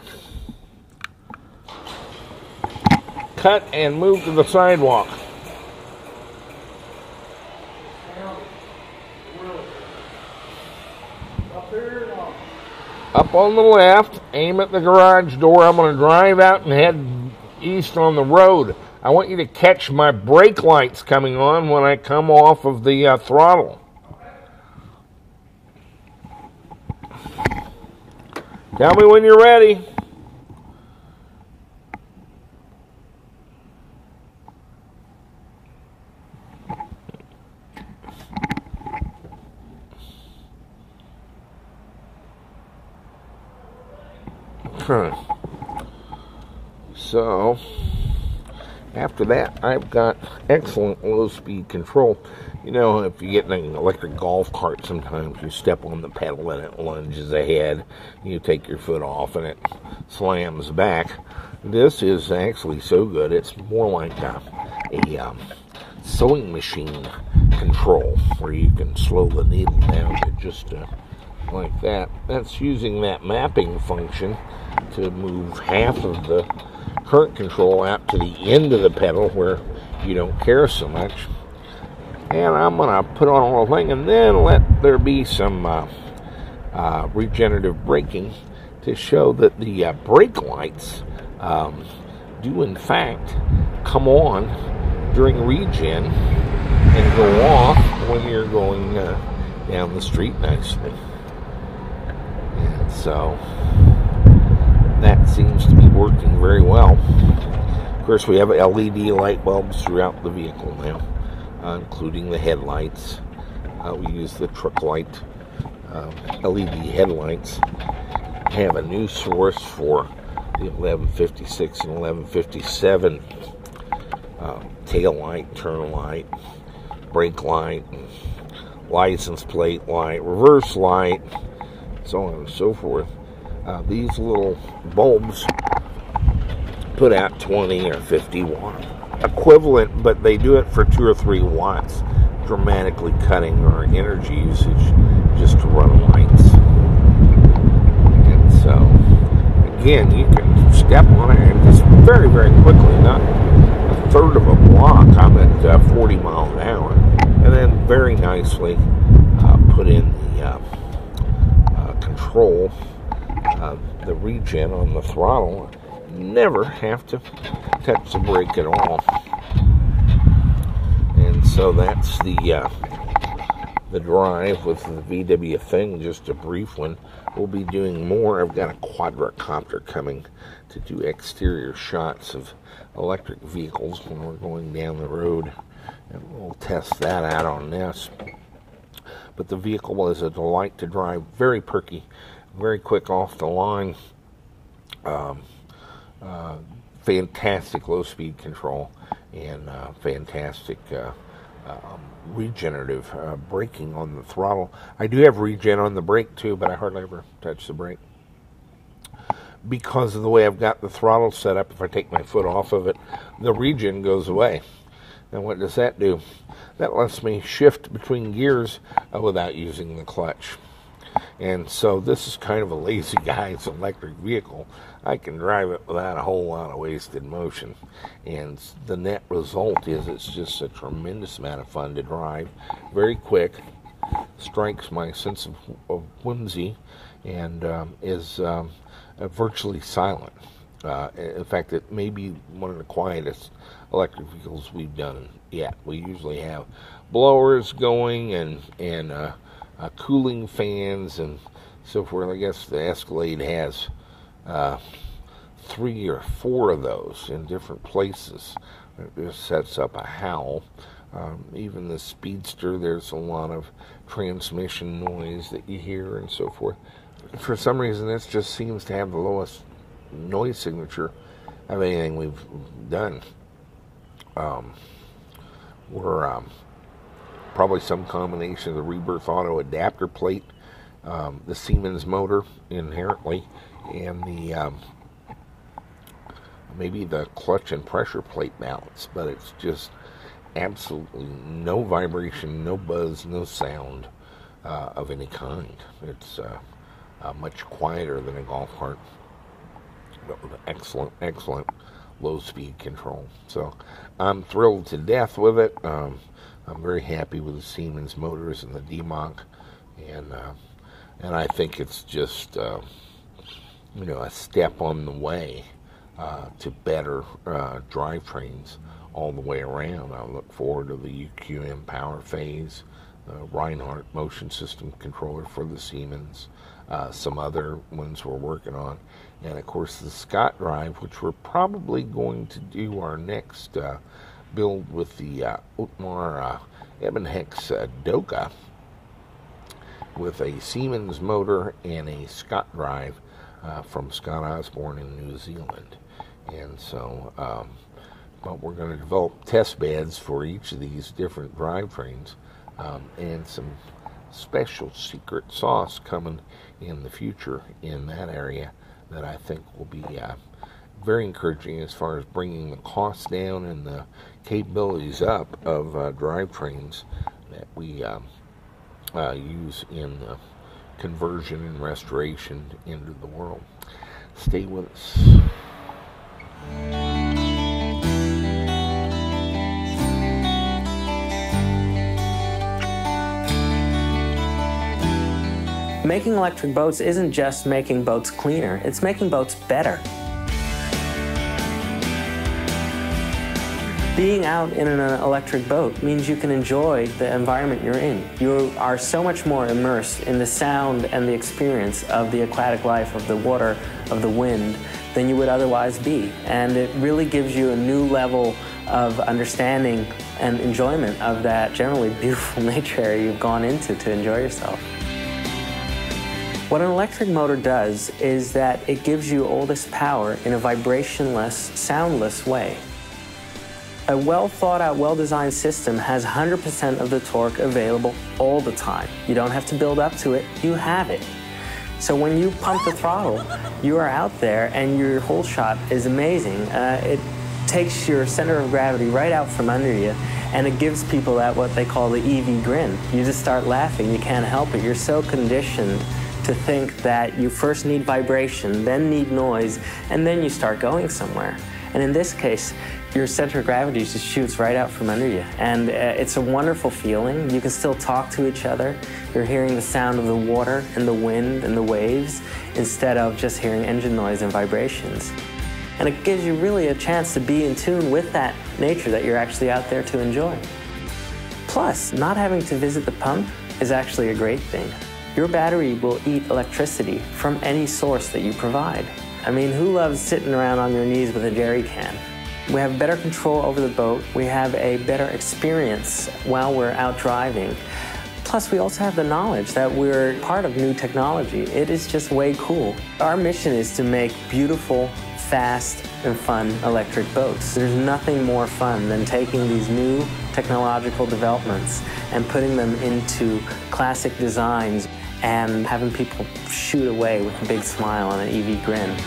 Cut and move to the sidewalk. Up on the left, aim at the garage door. I'm going to drive out and head east on the road. I want you to catch my brake lights coming on when I come off of the throttle. Tell me when you're ready. So, after that, I've got excellent low-speed control. You know, if you get in an electric golf cart, sometimes you step on the pedal and it lunges ahead. You take your foot off and it slams back. This is actually so good, it's more like a sewing machine control, where you can slow the needle down to just like that. That's using that mapping function to move half of the current control out to the end of the pedal where you don't care so much. And I'm going to put on a little thing and then let there be some regenerative braking to show that the brake lights do in fact come on during regen and go off when you're going down the street nicely. And so that seems to be working very well. Of course, we have LED light bulbs throughout the vehicle now, including the headlights. We use the truck light LED headlights. Have a new source for the 1156 and 1157 tail light, turn light, brake light, license plate light, reverse light, so on and so forth. These little bulbs put out 20 or 50 watt equivalent, but they do it for 2 or 3 watts, dramatically cutting our energy usage just to run lights. And so, again, you can step on it and just very, very quickly, not a third of a block, I'm at 40 miles an hour, and then very nicely put in the control, the regen on the throttle. Never have to touch the brake at all. And so that's the drive with the VW thing, just a brief one. We'll be doing more. I've got a quadricopter coming to do exterior shots of electric vehicles when we're going down the road, and we'll test that out on this. But the vehicle is a delight to drive, very perky, very quick off the line, fantastic low-speed control, and fantastic regenerative braking on the throttle. I do have regen on the brake too, but I hardly ever touch the brake because of the way I've got the throttle set up. If I take my foot off of it, the regen goes away. Now what does that do? That lets me shift between gears without using the clutch. And so this is kind of a lazy guy's electric vehicle. I can drive it without a whole lot of wasted motion. And the net result is it's just a tremendous amount of fun to drive. Very quick, strikes my sense of whimsy, and is virtually silent. In fact, it may be one of the quietest electric vehicles we've done yet. We usually have blowers going and cooling fans and so forth. I guess the Escalade has 3 or 4 of those in different places. It just sets up a howl. Even the Speedster, there's a lot of transmission noise that you hear and so forth. For some reason, this just seems to have the lowest noise signature of anything we've done. We're probably some combination of the Rebirth Auto adapter plate the Siemens motor inherently, and the maybe the clutch and pressure plate balance, but it's just absolutely no vibration, no buzz, no sound of any kind. It's much quieter than a golf cart, but with excellent low-speed control. So I'm thrilled to death with it. I'm very happy with the Siemens motors and the D-Mach, and I think it's just a step on the way to better drivetrains all the way around. I look forward to the UQM power phase, the Reinhardt motion system controller for the Siemens, some other ones we're working on, and of course the Scott Drive, which we're probably going to do our next build with the Otmar Ebenhex Doka with a Siemens motor and a Scott Drive from Scott Osborne in New Zealand. And so but we're going to develop test beds for each of these different drivetrains, and some special secret sauce coming in the future in that area that I think will be very encouraging as far as bringing the costs down and the capabilities up of drivetrains that we use in conversion and restoration into the world. Stay with us. Making electric boats isn't just making boats cleaner, it's making boats better. Being out in an electric boat means you can enjoy the environment you're in. You are so much more immersed in the sound and the experience of the aquatic life, of the water, of the wind, than you would otherwise be. And it really gives you a new level of understanding and enjoyment of that generally beautiful nature area you've gone into to enjoy yourself. What an electric motor does is that it gives you all this power in a vibrationless, soundless way. A well-thought-out, well-designed system has 100% of the torque available all the time. You don't have to build up to it, you have it. So when you pump the throttle, you are out there and your whole shot is amazing. It takes your center of gravity right out from under you, and it gives people that what they call the EV grin. You just start laughing, you can't help it. You're so conditioned to think that you first need vibration, then need noise, and then you start going somewhere. And in this case, your center of gravity just shoots right out from under you. And it's a wonderful feeling. You can still talk to each other. You're hearing the sound of the water and the wind and the waves instead of just hearing engine noise and vibrations. And it gives you really a chance to be in tune with that nature that you're actually out there to enjoy. Plus, not having to visit the pump is actually a great thing. Your battery will eat electricity from any source that you provide. I mean, who loves sitting around on your knees with a jerry can? We have better control over the boat. We have a better experience while we're out driving. Plus, we also have the knowledge that we're part of new technology. It is just way cool. Our mission is to make beautiful, fast, and fun electric boats. There's nothing more fun than taking these new technological developments and putting them into classic designs and having people shoot away with a big smile and an EV grin.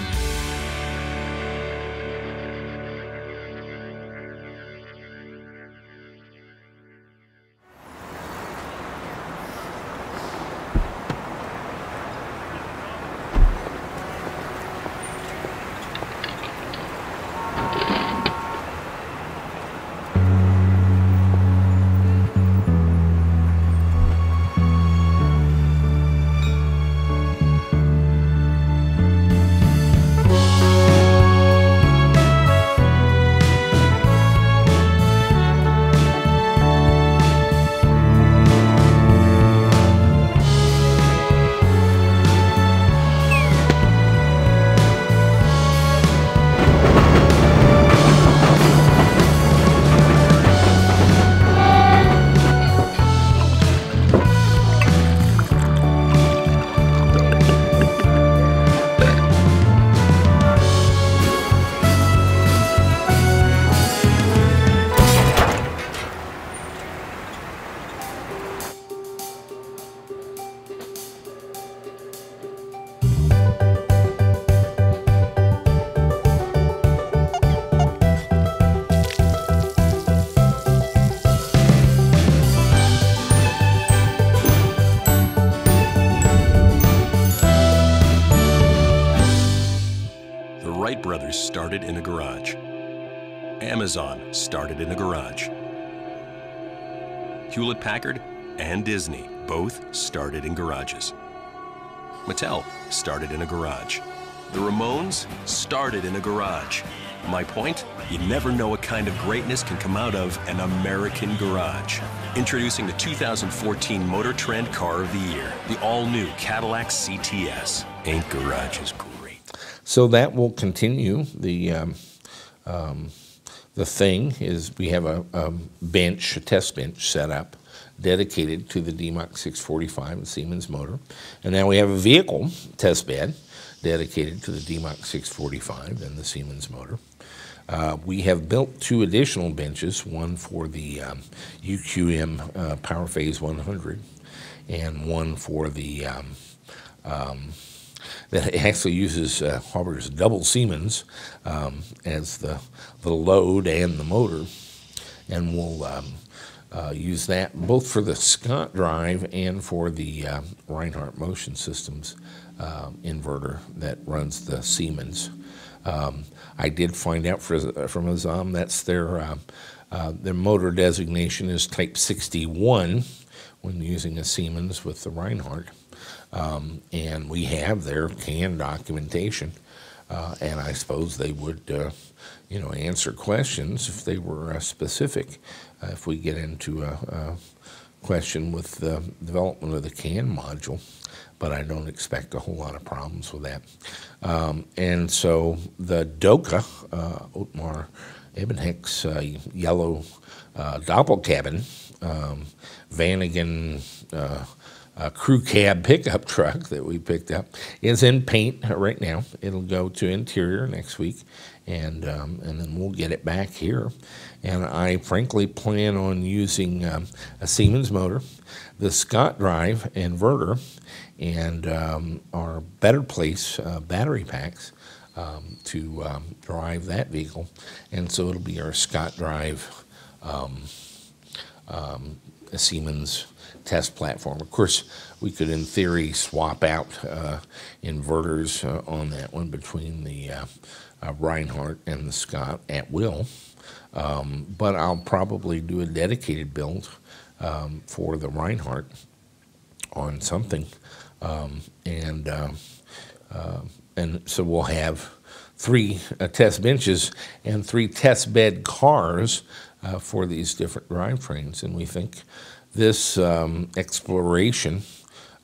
Brothers started in a garage. Amazon started in a garage. Hewlett-Packard and Disney both started in garages. Mattel started in a garage. The Ramones started in a garage. My point? You never know what kind of greatness can come out of an American garage. Introducing the 2014 Motor Trend Car of the Year, the all-new Cadillac CTS. Ain't garages great? So that will continue. The thing is we have a bench, a test bench set up dedicated to the DMAC 645 and Siemens motor. And now we have a vehicle test bed dedicated to the DMAC 645 and the Siemens motor. We have built 2 additional benches, one for the UQM Power Phase 100 and one for the that actually uses Hauber's double Siemens as the load and the motor, and we'll use that both for the Scott drive and for the Reinhardt Motion Systems inverter that runs the Siemens. I did find out from Azam that's their motor designation is Type 61 when using a Siemens with the Reinhardt. And we have their CAN documentation, and I suppose they would, answer questions if they were specific. If we get into a question with the development of the CAN module, but I don't expect a whole lot of problems with that. And so the Doka, Otmar Ebenheck's yellow Doppelcabin, Vanagon crew cab pickup truck that we picked up is in paint right now. It'll go to interior next week, and then we'll get it back here. And I frankly plan on using a Siemens motor, the Scott drive inverter, and our Better Place battery packs to drive that vehicle. And so it'll be our Scott drive a Siemens test platform. Of course, we could, in theory, swap out inverters on that one between the Reinhardt and the Scott at will. But I'll probably do a dedicated build for the Reinhardt on something. And so we'll have 3 test benches and 3 test bed cars for these different drivetrains. And we think this exploration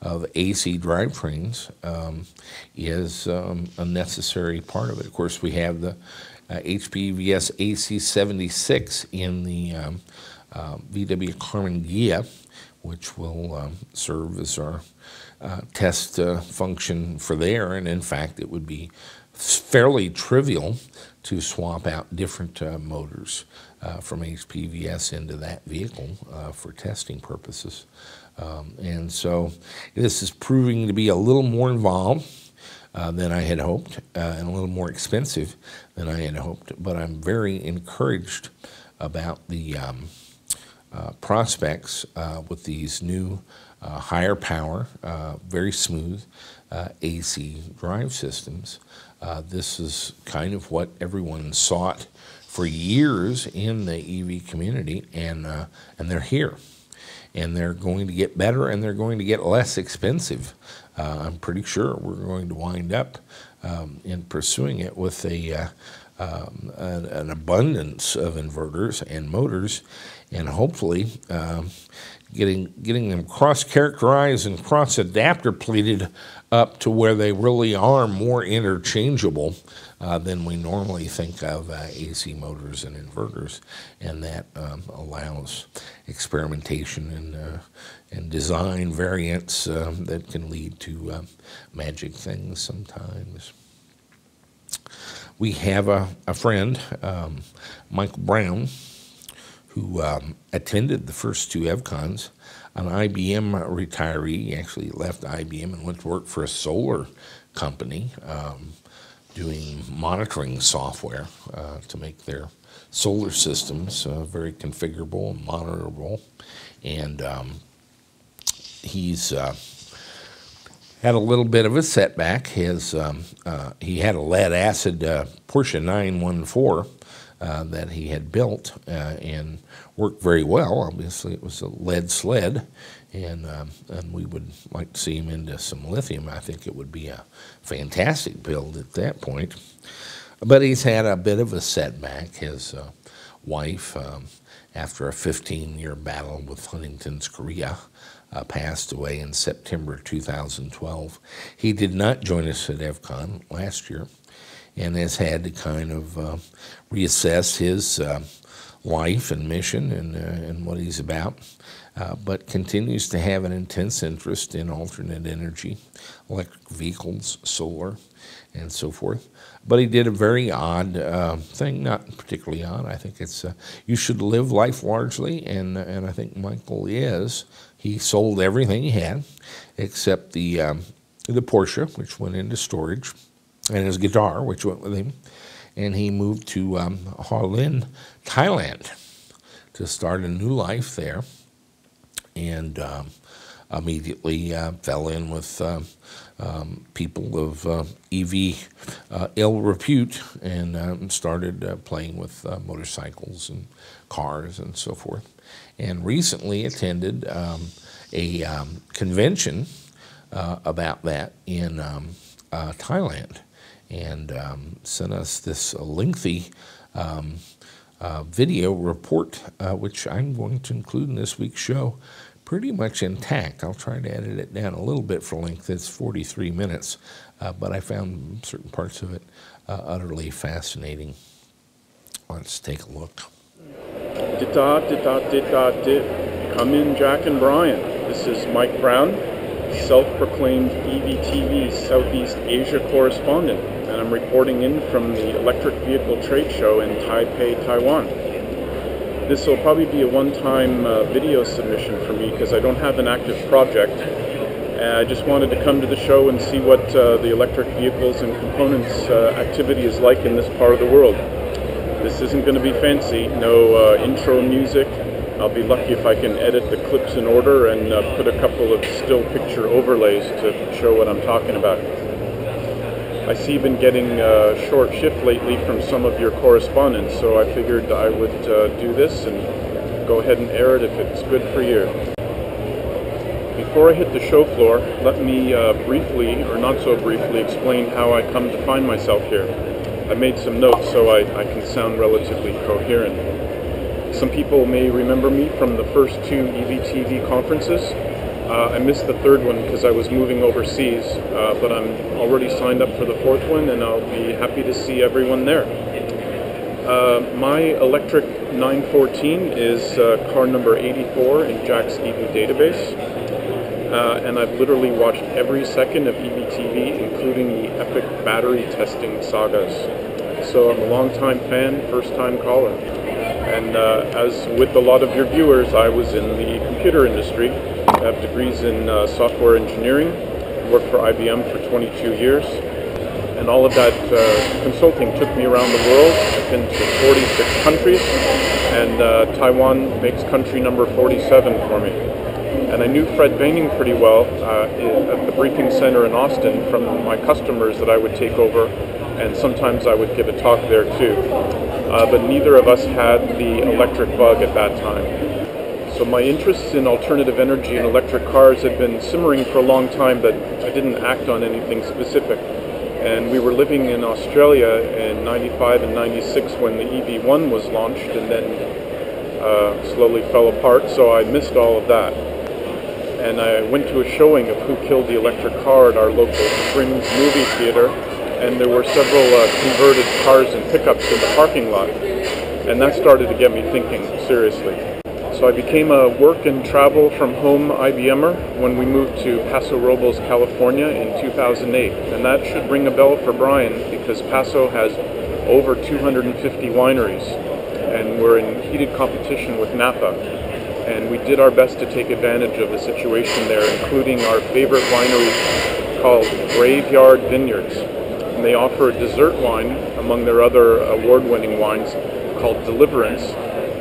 of AC drivetrains is a necessary part of it. Of course, we have the HPVS AC76 in the VW Carmen Ghia, which will serve as our test function for there. And in fact, it would be fairly trivial to swap out different motors from HPVS into that vehicle for testing purposes. And so this is proving to be a little more involved than I had hoped, and a little more expensive than I had hoped. But I'm very encouraged about the prospects with these new higher power, very smooth AC drive systems. This is kind of what everyone sought for years in the EV community, and they're here. And they're going to get better, and they're going to get less expensive. I'm pretty sure we're going to wind up in pursuing it with an abundance of inverters and motors, and hopefully getting them cross-characterized and cross-adapter pleated up to where they really are more interchangeable than we normally think of AC motors and inverters, and that allows experimentation and design variants that can lead to magic things sometimes. We have a friend, Michael Brown, who attended the first 2 EVCons, an IBM retiree. He actually left IBM and went to work for a solar company doing monitoring software to make their solar systems very configurable and monitorable. And he's had a little bit of a setback. He had a lead acid Porsche 914 that he had built and worked very well. Obviously, it was a lead sled, and we would like to see him into some lithium. I think it would be a fantastic build at that point. But he's had a bit of a setback. His wife, after a 15-year battle with Huntington's chorea, passed away in September 2012. He did not join us at EVCon last year and has had to kind of reassess his life and mission and what he's about, but continues to have an intense interest in alternate energy, electric vehicles, solar, and so forth. But he did a very odd thing, not particularly odd. I think it's you should live life largely, and I think Michael is. He sold everything he had except the Porsche, which went into storage, and his guitar, which went with him, and he moved to Ha Linh, Thailand, to start a new life there, and immediately fell in with people of EV ill repute, and started playing with motorcycles and cars and so forth. And recently attended a convention about that in Thailand, and sent us this lengthy video report, which I'm going to include in this week's show, pretty much intact. I'll try to edit it down a little bit for length. It's 43 minutes, but I found certain parts of it utterly fascinating. Let's take a look. Come in, Jack and Brian. This is Mike Brown, self-proclaimed EVTV Southeast Asia correspondent, and I'm reporting in from the Electric Vehicle Trade Show in Taipei, Taiwan. This will probably be a one-time video submission for me because I don't have an active project. I just wanted to come to the show and see what the electric vehicles and components activity is like in this part of the world. This isn't going to be fancy, no intro music. I'll be lucky if I can edit the clips in order and put a couple of still picture overlays to show what I'm talking about. I see you've been getting short shift lately from some of your correspondents, so I figured I would do this and go ahead and air it if it's good for you. Before I hit the show floor, let me briefly, or not so briefly, explain how I come to find myself here. I made some notes so I can sound relatively coherent. Some people may remember me from the first two EVTV conferences. I missed the third one because I was moving overseas, but I'm already signed up for the fourth one, and I'll be happy to see everyone there. My electric 914 is car number 84 in Jack's EV database, and I've literally watched every second of EVTV, including the epic battery testing sagas. So I'm a long-time fan, first-time caller. And as with a lot of your viewers, I was in the computer industry. I have degrees in software engineering, worked for IBM for 22 years, and all of that consulting took me around the world. I've been to 46 countries, and Taiwan makes country number 47 for me. And I knew Fred Veining pretty well at the briefing center in Austin from my customers that I would take over, and sometimes I would give a talk there too. But neither of us had the electric bug at that time. So my interests in alternative energy and electric cars had been simmering for a long time, but I didn't act on anything specific. And we were living in Australia in 95 and 96 when the EV1 was launched, and then slowly fell apart, so I missed all of that. And I went to a showing of Who Killed the Electric Car at our local Fringe movie theater, and there were several converted cars and pickups in the parking lot. And that started to get me thinking seriously. So I became a work and travel from home IBMer when we moved to Paso Robles, California in 2008. And that should ring a bell for Brian because Paso has over 250 wineries, and we're in heated competition with Napa. And we did our best to take advantage of the situation there, including our favorite winery called Graveyard Vineyards. And they offer a dessert wine among their other award-winning wines called Deliverance,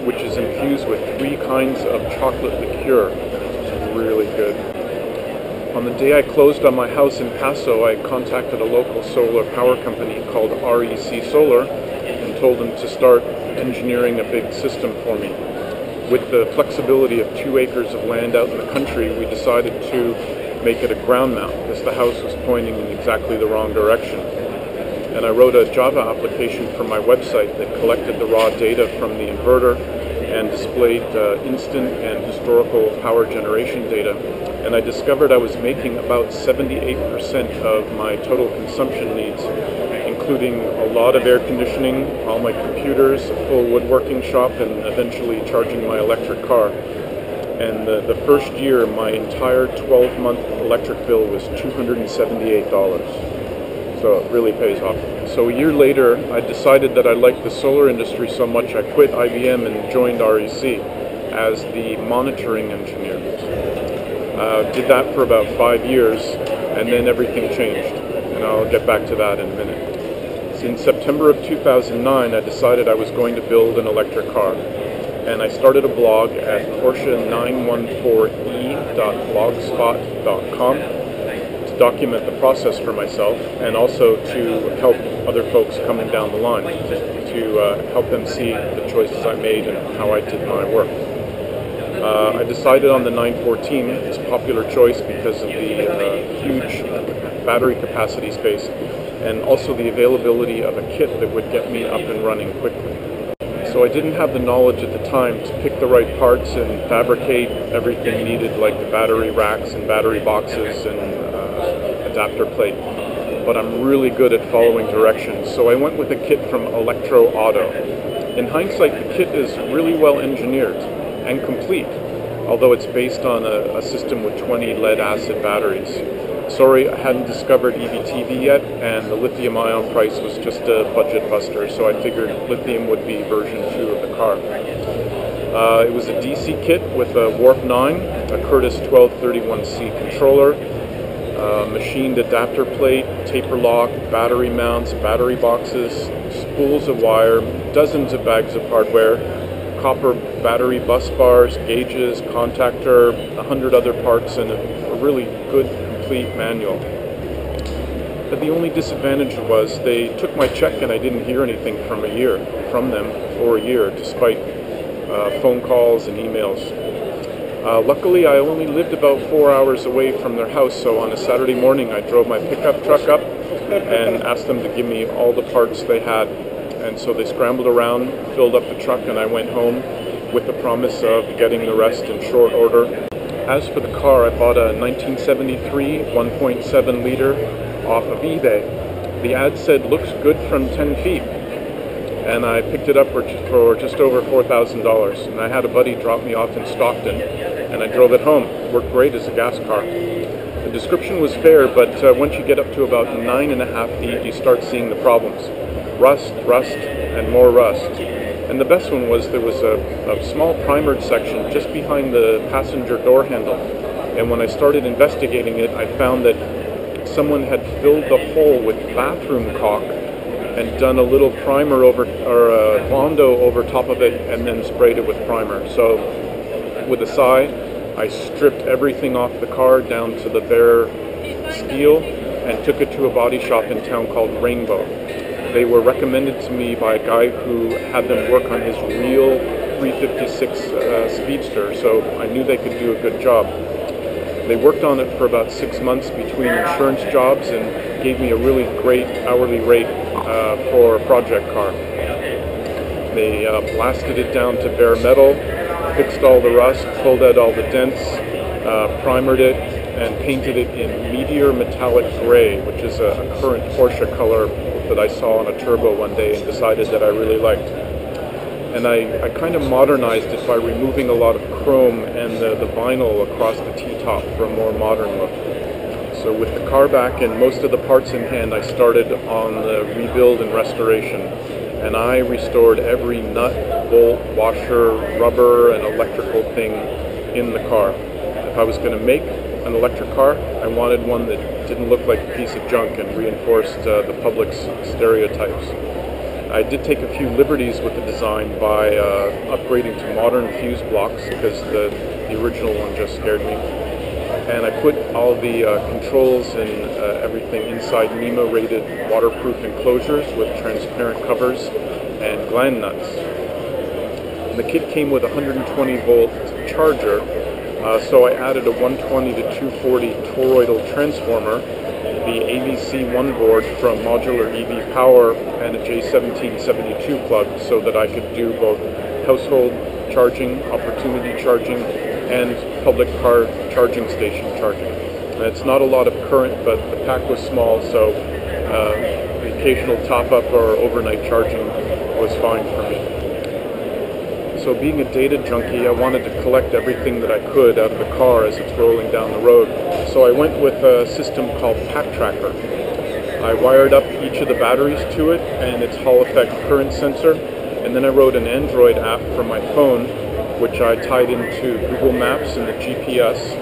which is infused with 3 kinds of chocolate liqueur. It's really good. On the day I closed on my house in Paso, I contacted a local solar power company called REC Solar and told them to start engineering a big system for me. With the flexibility of 2 acres of land out in the country, we decided to make it a ground mount because the house was pointing in exactly the wrong direction. And I wrote a Java application for my website that collected the raw data from the inverter and displayed instant and historical power generation data. And I discovered I was making about 78% of my total consumption needs, including a lot of air conditioning, all my computers, a full woodworking shop, and eventually charging my electric car. And the first year, my entire 12-month electric bill was $278. So it really pays off. So a year later, I decided that I liked the solar industry so much I quit IBM and joined REC as the monitoring engineer. Did that for about 5 years, and then everything changed. And I'll get back to that in a minute. So in September of 2009, I decided I was going to build an electric car. And I started a blog at Porsche914e.blogspot.com to document the process for myself and also to help other folks coming down the line, to help them see the choices I made and how I did my work. I decided on the 914. It's a popular choice because of the huge battery capacity space and also the availability of a kit that would get me up and running quickly. So I didn't have the knowledge at the time to pick the right parts and fabricate everything needed, like the battery racks and battery boxes and adapter plate. But I'm really good at following directions, so I went with a kit from Electro Auto. In hindsight, the kit is really well engineered and complete, although it's based on a system with 20 lead-acid batteries. Sorry, I hadn't discovered EVTV yet, and the lithium-ion price was just a budget buster, so I figured lithium would be version 2 of the car. It was a DC kit with a Warp 9, a Curtis 1231C controller, machined adapter plate, taper lock, battery mounts, battery boxes, spools of wire, dozens of bags of hardware, copper battery bus bars, gauges, contactor, 100 other parts, and a really good complete manual. But the only disadvantage was they took my check and I didn't hear anything from them for a year, despite phone calls and emails. Luckily, I only lived about 4 hours away from their house, so on a Saturday morning I drove my pickup truck up and asked them to give me all the parts they had. And so they scrambled around, filled up the truck, and I went home with the promise of getting the rest in short order. As for the car, I bought a 1973 1.7 liter off of eBay. The ad said, "Looks good from 10 feet." And I picked it up for just over $4,000. And I had a buddy drop me off in Stockton, and I drove it home. It worked great as a gas car. The description was fair, but once you get up to about 9.5 feet, you start seeing the problems. Rust, and more rust. And the best one was there was a small primered section just behind the passenger door handle. And when I started investigating it, I found that someone had filled the hole with bathroom caulk and done a little primer over, or a Bondo over top of it, and then sprayed it with primer. So with a sigh, I stripped everything off the car down to the bare steel and took it to a body shop in town called Rainbow. They were recommended to me by a guy who had them work on his real 356 Speedster, so I knew they could do a good job. They worked on it for about 6 months between insurance jobs and gave me a really great hourly rate for a project car. They blasted it down to bare metal, fixed all the rust, pulled out all the dents, primered it, and painted it in Meteor Metallic Gray, which is a current Porsche color that I saw on a turbo one day and decided that I really liked. And I kind of modernized it by removing a lot of chrome and the vinyl across the T-top for a more modern look. So with the car back and most of the parts in hand, I started on the rebuild and restoration. And I restored every nut, bolt, washer, rubber, and electrical thing in the car. If I was going to make an electric car, I wanted one that didn't look like a piece of junk and reinforced the public's stereotypes. I did take a few liberties with the design by upgrading to modern fuse blocks because the original one just scared me. and I put all the controls and everything inside NEMA-rated waterproof enclosures with transparent covers and gland nuts. And the kit came with a 120-volt charger, so I added a 120 to 240 toroidal transformer, the AVC1 board from Modular EV Power, and a J1772 plug, so that I could do both household charging, opportunity charging, and public car charging station charging. And it's not a lot of current, but the pack was small, so the occasional top-up or overnight charging was fine for me. So being a data junkie, I wanted to collect everything that I could out of the car as it's rolling down the road. So I went with a system called Pack Tracker. I wired up each of the batteries to it and its Hall effect current sensor, and then I wrote an Android app for my phone, which I tied into Google Maps and the GPS.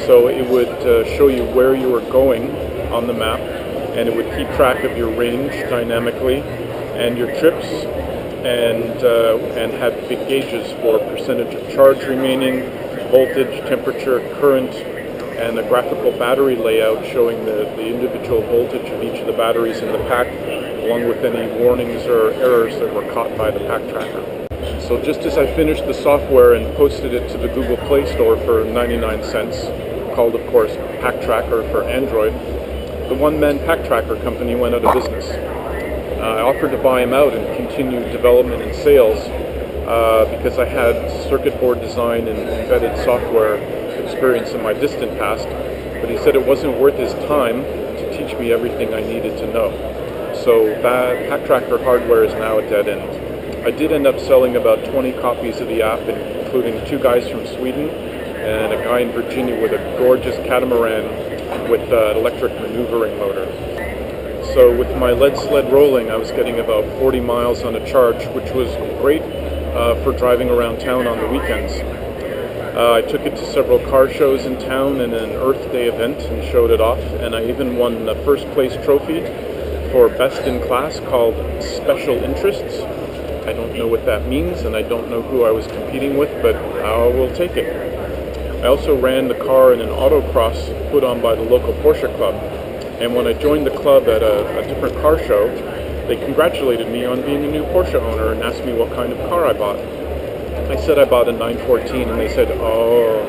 So it would show you where you were going on the map, and it would keep track of your range dynamically and your trips, and had big gauges for percentage of charge remaining, voltage, temperature, current, and a graphical battery layout showing the individual voltage of each of the batteries in the pack, along with any warnings or errors that were caught by the Pack Tracker. So just as I finished the software and posted it to the Google Play Store for 99 cents, called of course Pack Tracker for Android, the one-man Pack Tracker company went out of business. I offered to buy him out and continue development and sales because I had circuit board design and embedded software experience in my distant past, but he said it wasn't worth his time to teach me everything I needed to know. So that Pack Tracker hardware is now a dead end. I did end up selling about 20 copies of the app, including 2 guys from Sweden and a guy in Virginia with a gorgeous catamaran with an electric maneuvering motor. So with my lead sled rolling, I was getting about 40 miles on a charge, which was great for driving around town on the weekends. I took it to several car shows in town and an Earth Day event and showed it off, and I even won the first place trophy for Best in Class called Special Interests. I don't know what that means, and I don't know who I was competing with, but I will take it. I also ran the car in an autocross put on by the local Porsche club, and when I joined the club at a different car show, they congratulated me on being a new Porsche owner and asked me what kind of car I bought. I said I bought a 914, and they said, oh.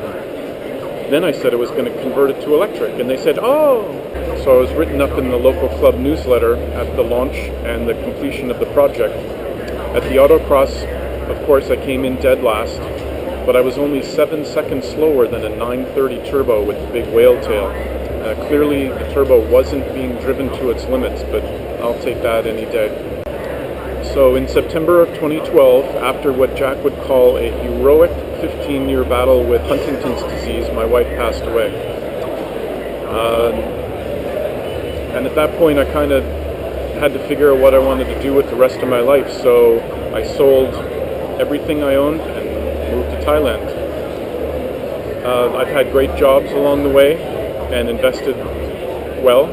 Then I said I was going to convert it to electric, and they said, oh. So I was written up in the local club newsletter at the launch and the completion of the project. At the autocross, of course, I came in dead last, but I was only 7 seconds slower than a 930 turbo with the big whale tail. Clearly, the turbo wasn't being driven to its limits, but I'll take that any day. So in September of 2012, after what Jack would call a heroic 15-year battle with Huntington's disease, my wife passed away. And at that point, I kind of had to figure out what I wanted to do with the rest of my life. So I sold everything I owned and moved to Thailand. I've had great jobs along the way and invested well.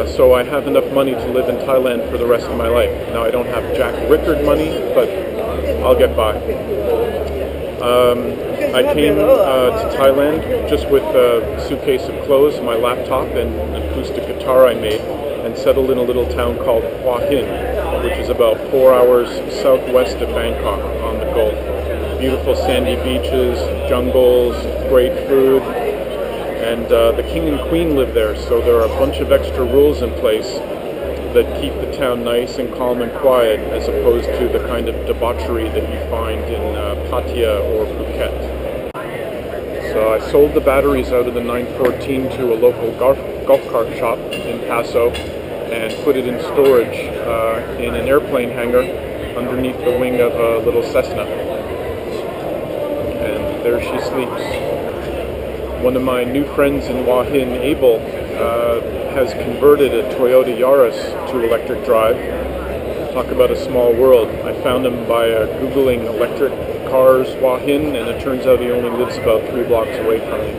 So I have enough money to live in Thailand for the rest of my life. Now I don't have Jack Rickard money, but I'll get by. I came to Thailand just with a suitcase of clothes, my laptop, and an acoustic guitar I made, and settled in a little town called Hua Hin, which is about 4 hours southwest of Bangkok on the Gulf. Beautiful sandy beaches, jungles, great food. And the king and queen live there, so there are a bunch of extra rules in place that keep the town nice and calm and quiet, as opposed to the kind of debauchery that you find in Pattaya or Phuket. So I sold the batteries out of the 914 to a local golf cart shop in Paso and put it in storage in an airplane hangar underneath the wing of a little Cessna. And there she sleeps. One of my new friends in Hua Hin, Abel, has converted a Toyota Yaris to electric drive. Talk about a small world. I found him by Googling electric cars Hua Hin, and it turns out he only lives about 3 blocks away from me.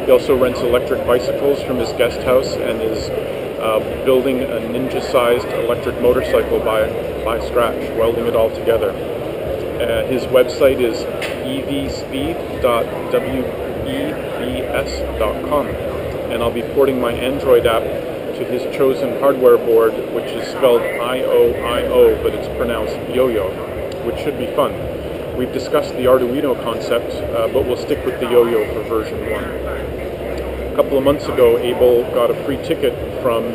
He also rents electric bicycles from his guest house and is building a ninja-sized electric motorcycle by scratch, welding it all together. His website is evspeed.we YOYOBS.com, and I'll be porting my Android app to his chosen hardware board, which is spelled IOIO, but it's pronounced Yo-Yo, which should be fun. We've discussed the Arduino concept, but we'll stick with the Yo-Yo for version 1. A couple of months ago, Abel got a free ticket from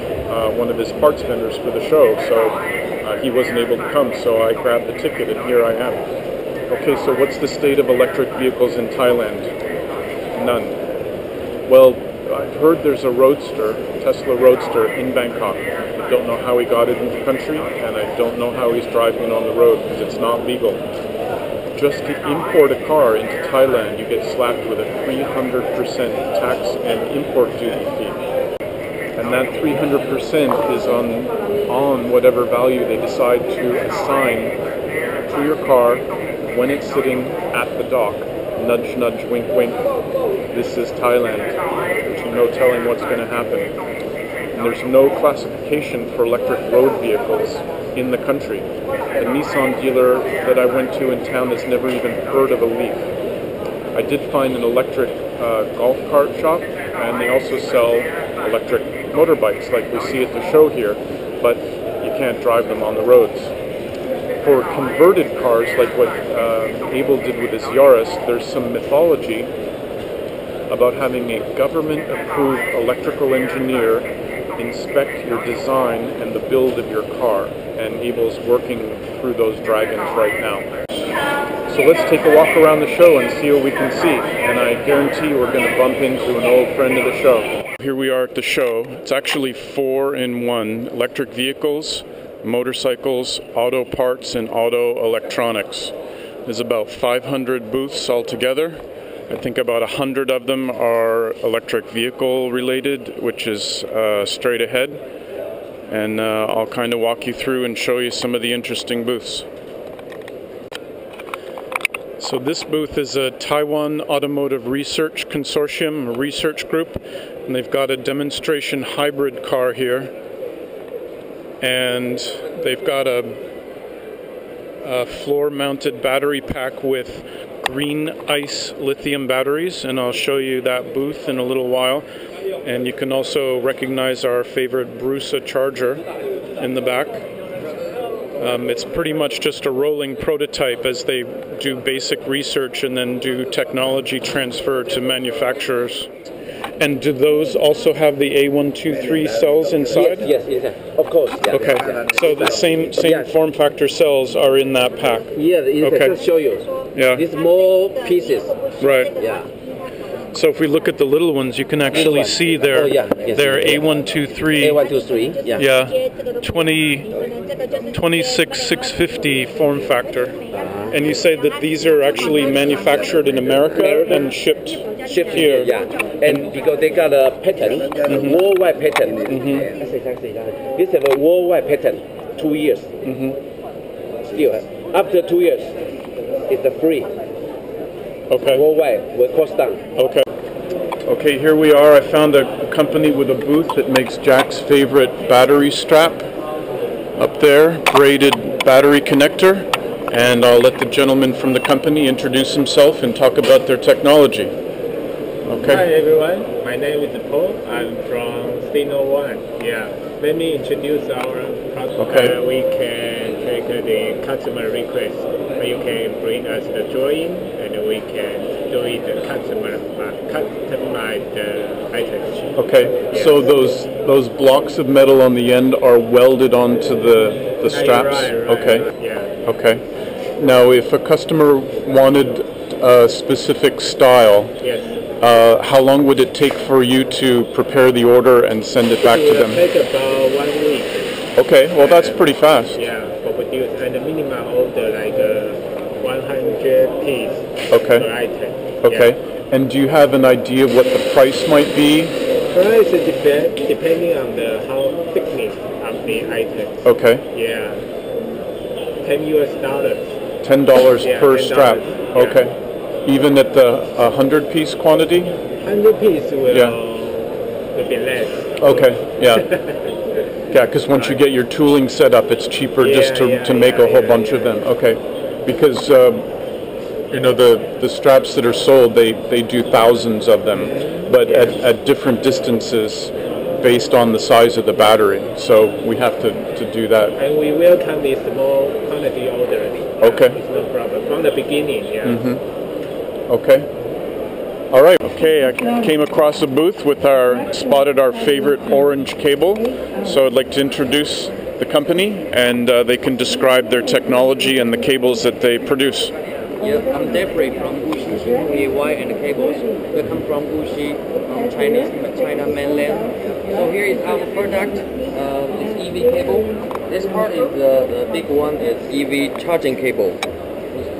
one of his parts vendors for the show, so he wasn't able to come, so I grabbed the ticket, and here I am. Okay, so what's the state of electric vehicles in Thailand? None. Well, I've heard there's a Roadster, Tesla Roadster, in Bangkok. I don't know how he got it into the country, and I don't know how he's driving it on the road, because it's not legal. Just to import a car into Thailand, you get slapped with a 300% tax and import duty fee. And that 300% is on whatever value they decide to assign to your car when it's sitting at the dock. Nudge, nudge, wink, wink. This is Thailand. There's no telling what's going to happen. And there's no classification for electric road vehicles in the country. The Nissan dealer that I went to in town has never even heard of a Leaf. I did find an electric golf cart shop, and they also sell electric motorbikes like we see at the show here, but you can't drive them on the roads. For converted cars, like what Abel did with his Yaris, there's some mythology about having a government-approved electrical engineer inspect your design and the build of your car, and Abel's working through those dragons right now. So let's take a walk around the show and see what we can see, and I guarantee we're going to bump into an old friend of the show. Here we are at the show. It's actually 4-in-1: electric vehicles, motorcycles, auto parts, and auto electronics. There's about 500 booths altogether. I think about 100 of them are electric vehicle related, which is straight ahead. And I'll kind of walk you through and show you some of the interesting booths. So this booth is a Taiwan Automotive Research Consortium, a research group, and they've got a demonstration hybrid car here. And they've got a floor-mounted battery pack with green ice lithium batteries, and I'll show you that booth in a little while. And you can also recognize our favorite Brusa charger in the back. It's pretty much just a rolling prototype as they do basic research and then do technology transfer to manufacturers. And do those also have the A123 cells inside? Yes, of course. Yeah. Okay, so the same form factor cells are in that pack. Yeah, okay. I'll show you. Yeah. These more pieces. Right. Yeah. So if we look at the little ones, you can actually see their A123. A123. Yeah. Yeah. 26650 form factor. And you say that these are actually manufactured in America and shipped here. Yeah. And because they got a patent, worldwide patent. This have a worldwide patent, 2 years. Still, after 2 years, it's free. Okay. Worldwide, will cost down. Okay. Okay, here we are. I found a company with a booth that makes Jack's favorite battery strap. Up there, braided battery connector. And I'll let the gentleman from the company introduce himself and talk about their technology. Okay. Hi everyone, my name is Paul. I'm from Sino One. Yeah, let me introduce our product. Okay. We can take the customer request. You can bring us the drawing, and we can do it customize the items. Okay. Yeah. So those blocks of metal on the end are welded onto the straps. Right. Okay. Yeah. Okay. Now, if a customer wanted a specific style, Yes. how long would it take for you to prepare the order and send it back to them? It will take about 1 week. Okay, well that's pretty fast. Yeah, for produce, and the minimum order like 100 piece Okay. per item. Okay. Yeah. And do you have an idea what the price might be? Price depending on the how thickness of the item. Okay. Yeah. $10. $10 Yeah, per $10, strap. yeah. Okay. Even at the 100-piece quantity? 100 piece will be less. Okay. Yeah. Yeah, because once you get your tooling set up, it's cheaper just to make a whole bunch of them. Okay. Because You know, the straps that are sold, they do thousands of them, but at different distances based on the size of the battery. So we have to do that. And we welcome the small quantity orders. Okay. It's no problem. From the beginning, yeah. Okay. All right. Okay, I came across a booth with spotted our favorite orange cable. So I'd like to introduce the company, and they can describe their technology and the cables that they produce. Yeah, I'm Jeffrey from Wuxi Xinhui Wire and Cables. We come from Wuxi, China mainland. So here is our product. This EV cable. This part is the big one. Is EV charging cable.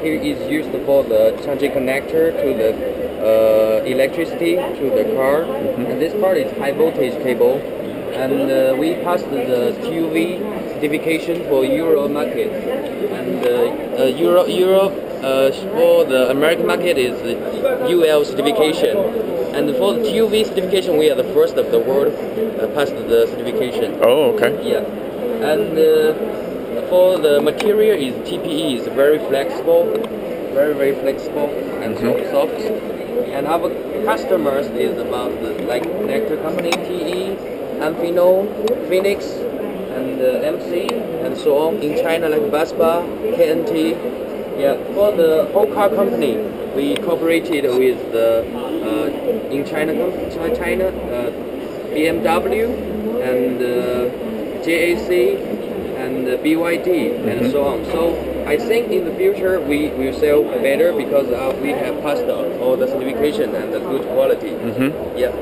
Here is used for the charging connector to the electricity to the car, and this part is high voltage cable. And we passed the TUV certification for Euro market, and Europe for the American market is UL certification, and for the TUV certification we are the first of the world passed the certification. Oh, okay. Yeah, and for the material is TPE is very flexible, very flexible and so soft. And our customers is about like connector company TE, Amphino, Phoenix, and MC, and so on. In China, like Baspa, KNT. Yeah, for the whole car company, we cooperated with the in China, BMW and JAC and BYD and so on. So I think in the future we will sell better because we have passed all the certification and the good quality. Yeah.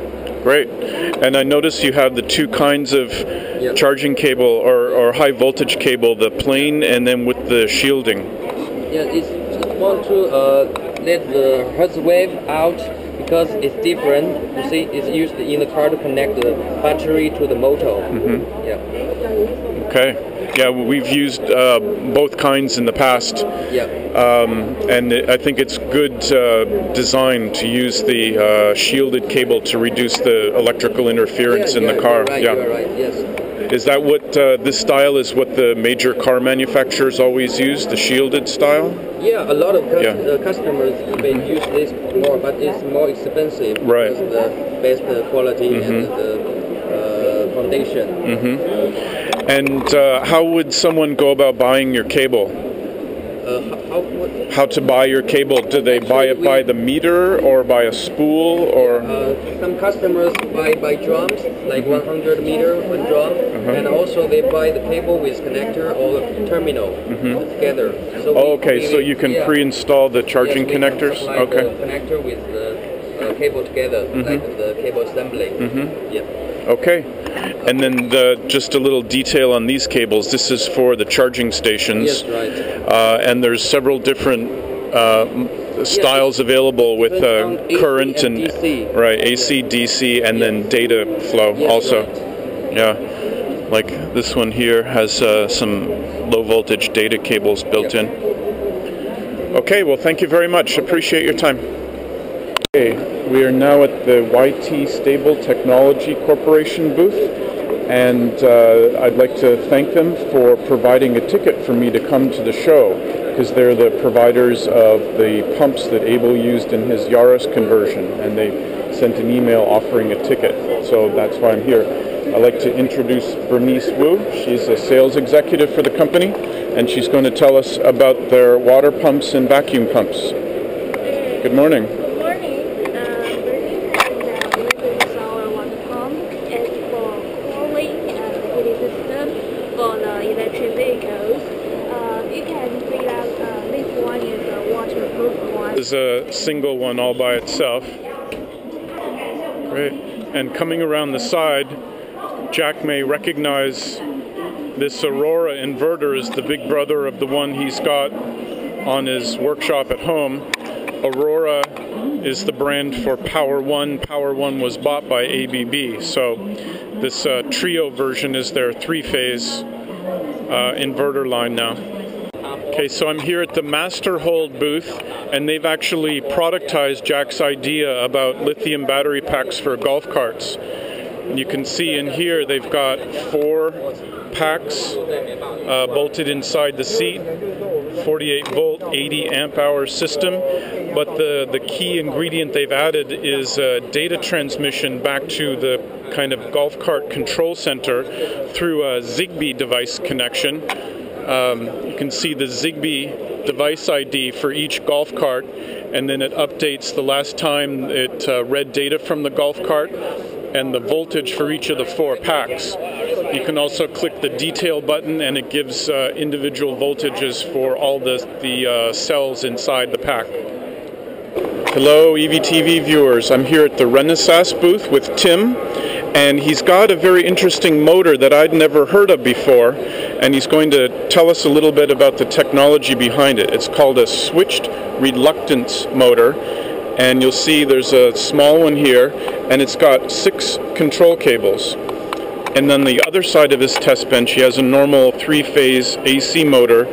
Great. And I notice you have the two kinds of charging cable or high voltage cable, the plain and then with the shielding. Yeah, it's want to let the hertz wave out because it's different. You see, it's used in the car to connect the battery to the motor. Yeah. Okay. Yeah, we've used both kinds in the past. Yeah. And I think it's good design to use the shielded cable to reduce the electrical interference in the car. You're right, yes. Is that what this style is? What the major car manufacturers always use, the shielded style? Yeah, a lot of customers even use this more, but it's more expensive. Right. Because the best quality and the foundation. And how would someone go about buying your cable? How to buy your cable? Do they buy it by the meter or by a spool or? Some customers buy by drums, like 100 meter one drum, and also they buy the cable with connector or terminal together. So so you can pre-install the charging connectors. Okay. The connector with the cable together, like the cable assembly. Yeah. Okay. And then just a little detail on these cables. This is for the charging stations. Yes, right. And there's several different styles available with current and DC. Right, AC, DC, and then data flow also. Right. Yeah. Like this one here has some low voltage data cables built in. Okay, well, thank you very much. Appreciate your time. Okay, we are now at the YT Stable Technology Corporation booth, and I'd like to thank them for providing a ticket for me to come to the show, because they're the providers of the pumps that Abel used in his Yaris conversion, and they sent an email offering a ticket, so that's why I'm here. I'd like to introduce Bernice Wu. She's a sales executive for the company, and she's going to tell us about their water pumps and vacuum pumps. Good morning. Is a single one all by itself. Great. And coming around the side, Jack may recognize this Aurora inverter as the big brother of the one he's got on his workshop at home. Aurora is the brand for Power One. Power One was bought by ABB. So this Trio version is their three-phase inverter line now. Okay, so I'm here at the Master Hold booth, and they've actually productized Jack's idea about lithium battery packs for golf carts. And you can see in here they've got 4 packs bolted inside the seat, 48 volt, 80 amp hour system. But the key ingredient they've added is data transmission back to the kind of golf cart control center through a Zigbee device connection. You can see the Zigbee device ID for each golf cart, and then it updates the last time it read data from the golf cart and the voltage for each of the 4 packs. You can also click the detail button and it gives individual voltages for all the cells inside the pack. Hello EVTV viewers, I'm here at the Renaissance booth with Tim, and he's got a very interesting motor that I'd never heard of before, and he's going to tell us a little bit about the technology behind it. It's called a switched reluctance motor, and you'll see there's a small one here, and it's got 6 control cables. And then the other side of his test bench, he has a normal 3-phase AC motor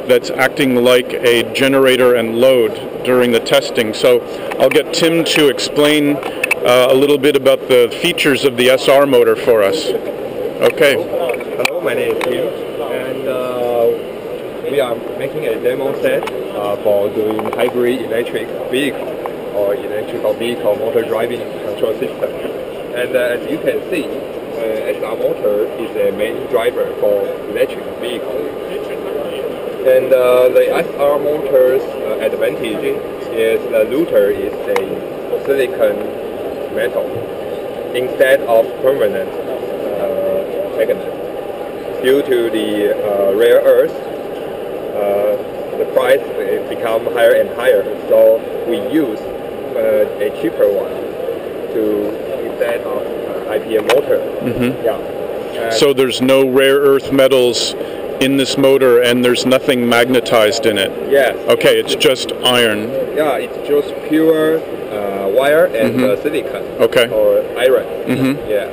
that's acting like a generator and load during the testing. So I'll get Tim to explain a little bit about the features of the SR motor for us. Okay. Hello, my name is Tim, and we are making a demo set for doing hybrid electric vehicle or electrical vehicle motor driving control system. And as you can see, SR motor is a main driver for electric vehicle. And the SR motor's advantage is the rotor is a silicon metal instead of permanent magnet. Due to the rare earth, the price become higher and higher. So we use a cheaper one instead of IPM motor. Mm-hmm. Yeah. So there's no rare earth metals in this motor, and there's nothing magnetized in it? Yes. Okay, it's just iron. Yeah, it's just pure wire and silicon. Okay. Or iron. Mm-hmm. Yeah.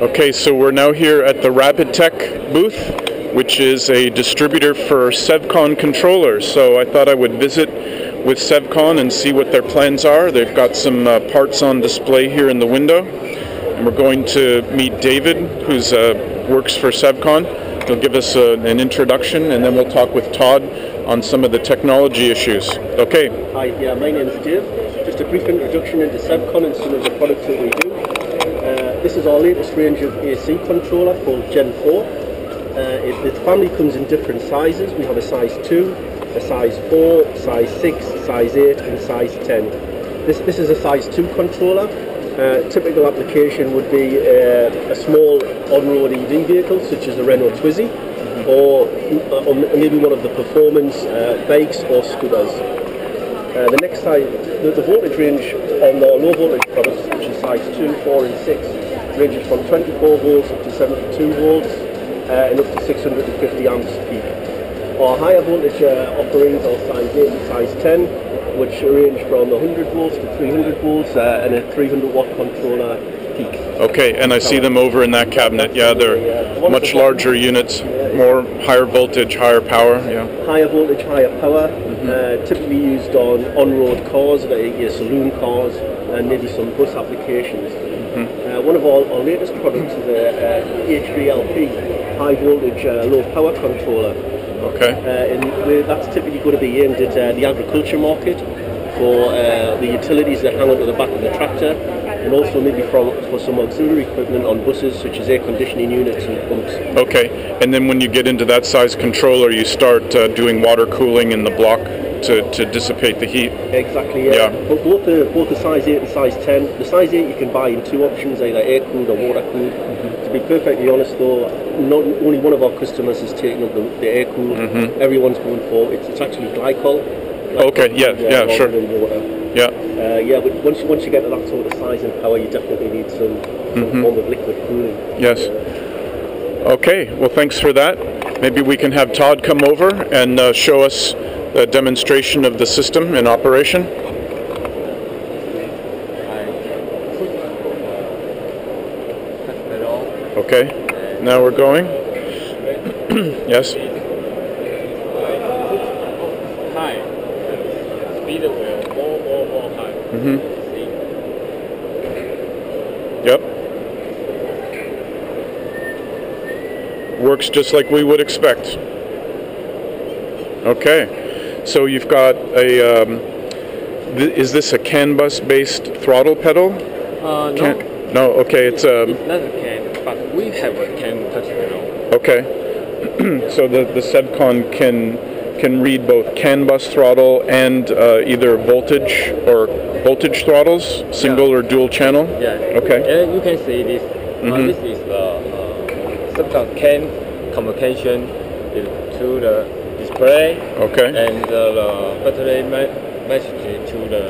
Okay, so we're now here at the Rapid Tech booth, which is a distributor for Sevcon controllers. So I thought I would visit with Sevcon and see what their plans are. They've got some parts on display here in the window. And we're going to meet David, who's works for Sevcon. He'll give us an introduction, and then we'll talk with Todd on some of the technology issues. Okay. Hi, yeah, my name is Dave. Just a brief introduction into Sevcon and some of the products that we do. This is our latest range of AC controller called Gen 4. The family comes in different sizes. We have a size 2, a size 4, size 6, size 8 and size 10. This is a size 2 controller. Typical application would be a small on-road EV vehicle such as a Renault Twizy, or maybe one of the performance bikes or scooters. The next size, the voltage range on our low voltage products, which is size 2, 4 and 6, ranges from 24 volts up to 72 volts and up to 650 amps peak. Our higher voltage offerings are size 8 and size 10, which range from 100 volts to 300 volts and a 300 watt controller peak. Okay, and I see them over in that cabinet. Yeah, they're much larger units, more higher voltage, higher power. Yeah. Higher voltage, higher power. Typically used on-road cars, like your saloon cars, and maybe some bus applications. One of our latest products is a H3LP, high voltage, low power controller. Okay. And that's typically going to be aimed at the agriculture market for the utilities that hang onto the back of the tractor, and also maybe for some auxiliary equipment on buses such as air conditioning units and pumps. Okay, and then when you get into that size controller, you start doing water cooling in the block to dissipate the heat. Exactly, yeah. But both the size 8 and size 10, the size 8 you can buy in 2 options, either air cooled or water cooled. To be perfectly honest though, not only one of our customers is taking up the air cooled. Everyone's going for it's actually glycol. Okay, yeah, sure. Yeah, but once you get to that sort of size and power, you definitely need some form of liquid cooling. Yes. Okay, well thanks for that. Maybe we can have Todd come over and show us a demonstration of the system in operation. Okay, now we're going. Yes. High. Speed will more high. Yep. works just like we would expect. Okay, so you've got a, is this a CAN bus based throttle pedal? No. No, okay, it's a... It's not a CAN, but we have a CAN touch panel. Okay, so the Sebcon can read both CAN bus throttle and either voltage or voltage throttles, single or dual channel? Yeah. Okay. And you can see this. This is the Sebcon CAN communication to the display. Okay. And the battery message to the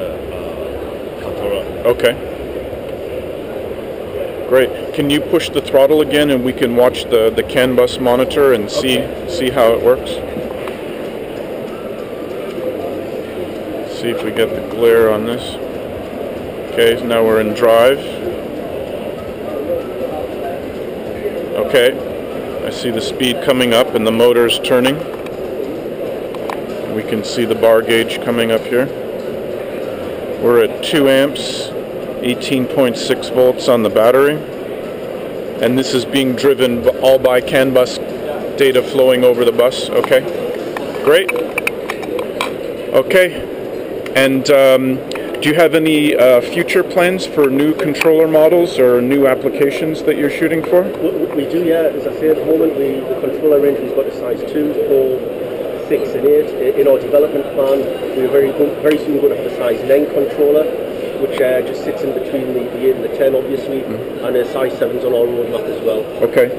controller. Okay. Great. Can you push the throttle again and we can watch the CAN bus monitor and see how it works? See if we get the glare on this. Okay, so now we're in drive. Okay, I see the speed coming up and the motor's turning. We can see the bar gauge coming up here. We're at 2 amps, 18.6 volts on the battery. And this is being driven all by CAN bus data flowing over the bus. Okay, great. Okay, and do you have any future plans for new controller models or new applications that you're shooting for? We do, yeah. As I say, at the moment, the controller range we've got a size 2, 4, 6 and 8. In our development plan, we're very soon going to have a size 9 controller, which just sits in between the 8 and the 10, obviously, and a size 7's on our roadmap as well. Okay.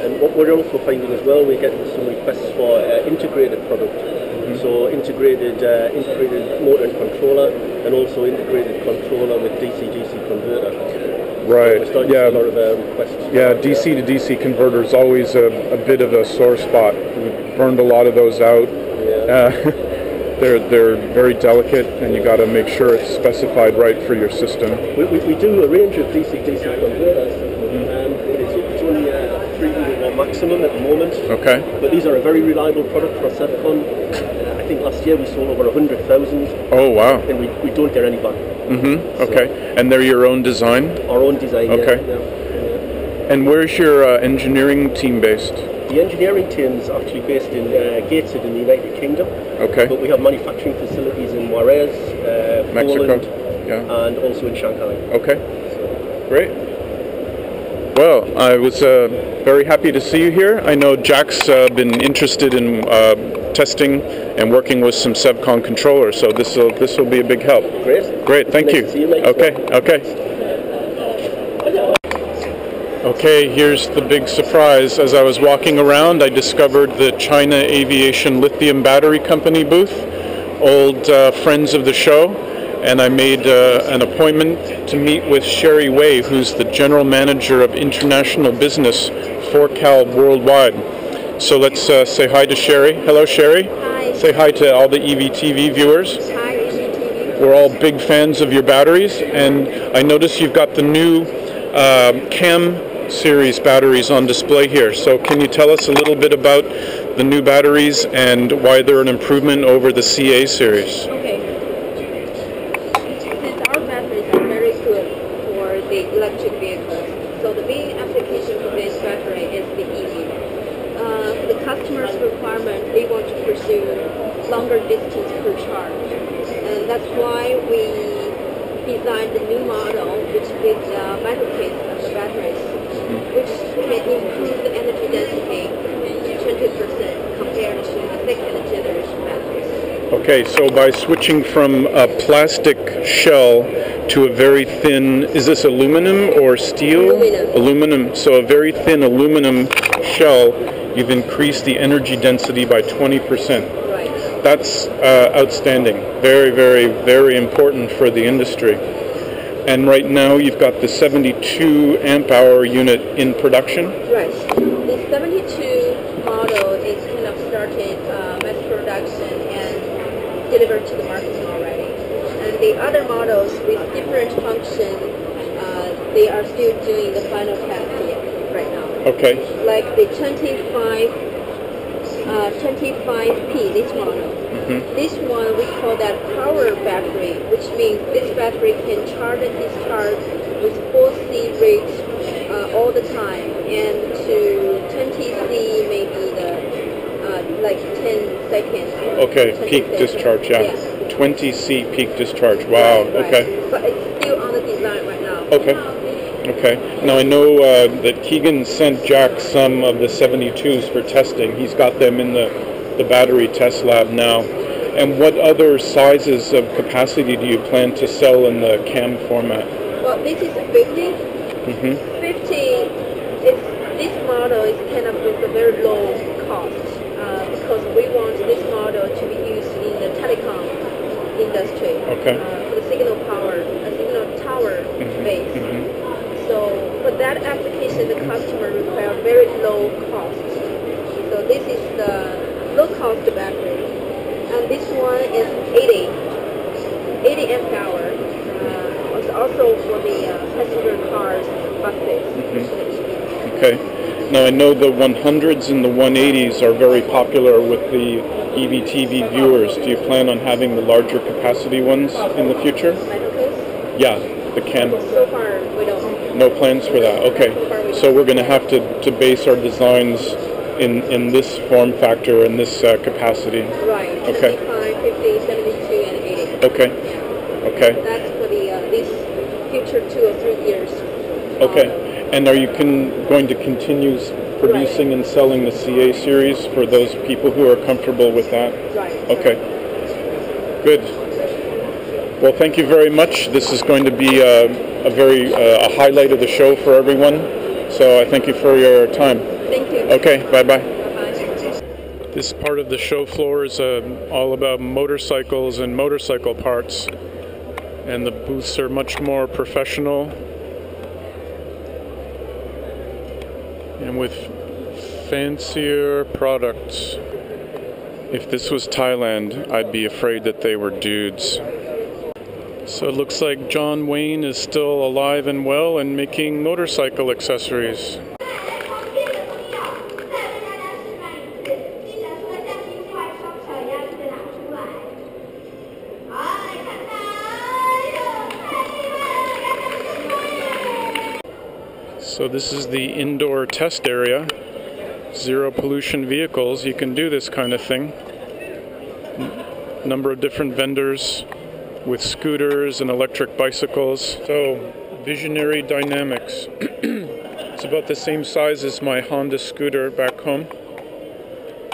And what we're also finding as well, we're getting some requests for integrated product. So integrated motor and controller, and also integrated controller with DC-DC converter. Right. So yeah. A lot of requests. Yeah, DC to DC converter is always a bit of a sore spot. We've burned a lot of those out. Yeah. They're very delicate, and you got to make sure it's specified right for your system. We do a range of DC-DC converters. It's only 300 watt maximum at the moment. Okay. But these are a very reliable product for Sebcon. I think last year we sold over 100,000. Oh wow! And we don't get any back. Okay. And they're your own design? Our own design. Okay. Yeah. And where's your engineering team based? The engineering team is actually based in Gateshead in the United Kingdom. Okay. But we have manufacturing facilities in Juarez, Mexico, Poland, yeah, and also in Shanghai. Okay. Great. Well, I was very happy to see you here. I know Jack's been interested in testing and working with some Sebcon controllers, so this will be a big help. Great, thank you. Okay. Okay, here's the big surprise. As I was walking around, I discovered the China Aviation Lithium Battery Company booth, old friends of the show, and I made an appointment to meet with Sherry Wei, who's the General Manager of International Business for CALB Worldwide. So let's say hi to Sherry. Hello, Sherry. Hi. Say hi to all the EVTV viewers. Hi, EVTV. We're all big fans of your batteries, and I notice you've got the new CAM series batteries on display here. So can you tell us a little bit about the new batteries and why they're an improvement over the CA series? Okay. Since our batteries are very good for the electric vehicles, so the main application for this battery is the EV. The customer's requirement, they want to pursue longer distance per charge. And that's why we designed the new model, which gives battery case of the batteries, which can improve the energy density 20% compared to the second generation batteries. Okay, so by switching from a plastic shell to a very thin, is this aluminum or steel? Aluminum. So a very thin aluminum shell, you've increased the energy density by 20%. Right. That's outstanding. Very, very, very important for the industry. And right now you've got the 72 amp hour unit in production? Right. The 72 model is kind of started mass production and delivered to the market already. And the other models with different function, they are still doing the final test right now. Okay. Like the 25P, this model. This one we call that power battery, which means this battery can charge and discharge with full C rate all the time, and to 20C maybe like 10 seconds. Okay, 20 peak seconds. discharge, yeah. 20C peak discharge, wow, Right. okay. But it's still on the design right now. Okay. Okay. Now I know that Keegan sent Jack some of the 72s for testing. He's got them in the battery test lab now. And what other sizes of capacity do you plan to sell in the CAM format? Well, this is 50. 50 this model is kind of with a very low cost because we want this model to be used in the telecom industry. Okay. For the signal tower base. So for that application, the customer require very low cost. So this is the low cost battery, and this one is 80 amp hour. Also for the passenger cars, buses. Okay. Now I know the 100s and the 180s are very popular with the EVTV viewers. Do you plan on having the larger capacity ones in the future? Yeah, the CAM. So far, we don't. No plans for that. Okay. So we're going to have to base our designs in this form factor and this capacity. Right. Okay. 75, 50, 72, and 80. Okay. Okay. That's for the these future 2 or 3 years. Okay. And are you going to continue producing and selling the CA series for those people who are comfortable with that? Right. Okay. Good. Well, thank you very much. This is going to be a highlight of the show for everyone. So I thank you for your time. Thank you. Okay. Bye-bye. This part of the show floor is all about motorcycles and motorcycle parts. And the booths are much more professional and with fancier products. If this was Thailand, I'd be afraid that they were dudes. So it looks like John Wayne is still alive and well and making motorcycle accessories. So this is the indoor test area. Zero pollution vehicles. You can do this kind of thing. Number of different vendors with scooters and electric bicycles. So, Visionary Dynamics. It's about the same size as my Honda scooter back home.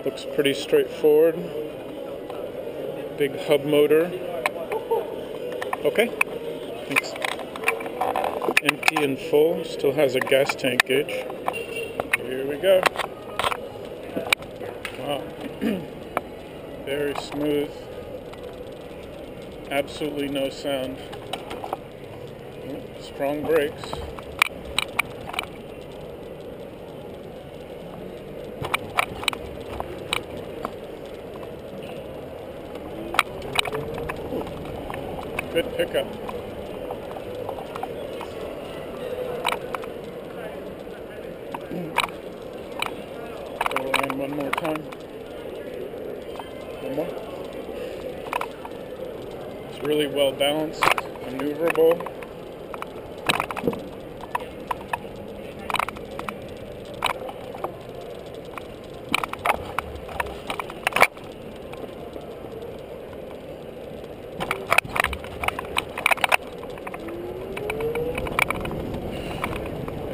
Looks pretty straightforward. Big hub motor. Okay, thanks. Empty and full, still has a gas tank gauge. Here we go. Wow. Very smooth. Absolutely no sound. Strong brakes. Good pickup. Go around one more time. One more. It's really well balanced, maneuverable.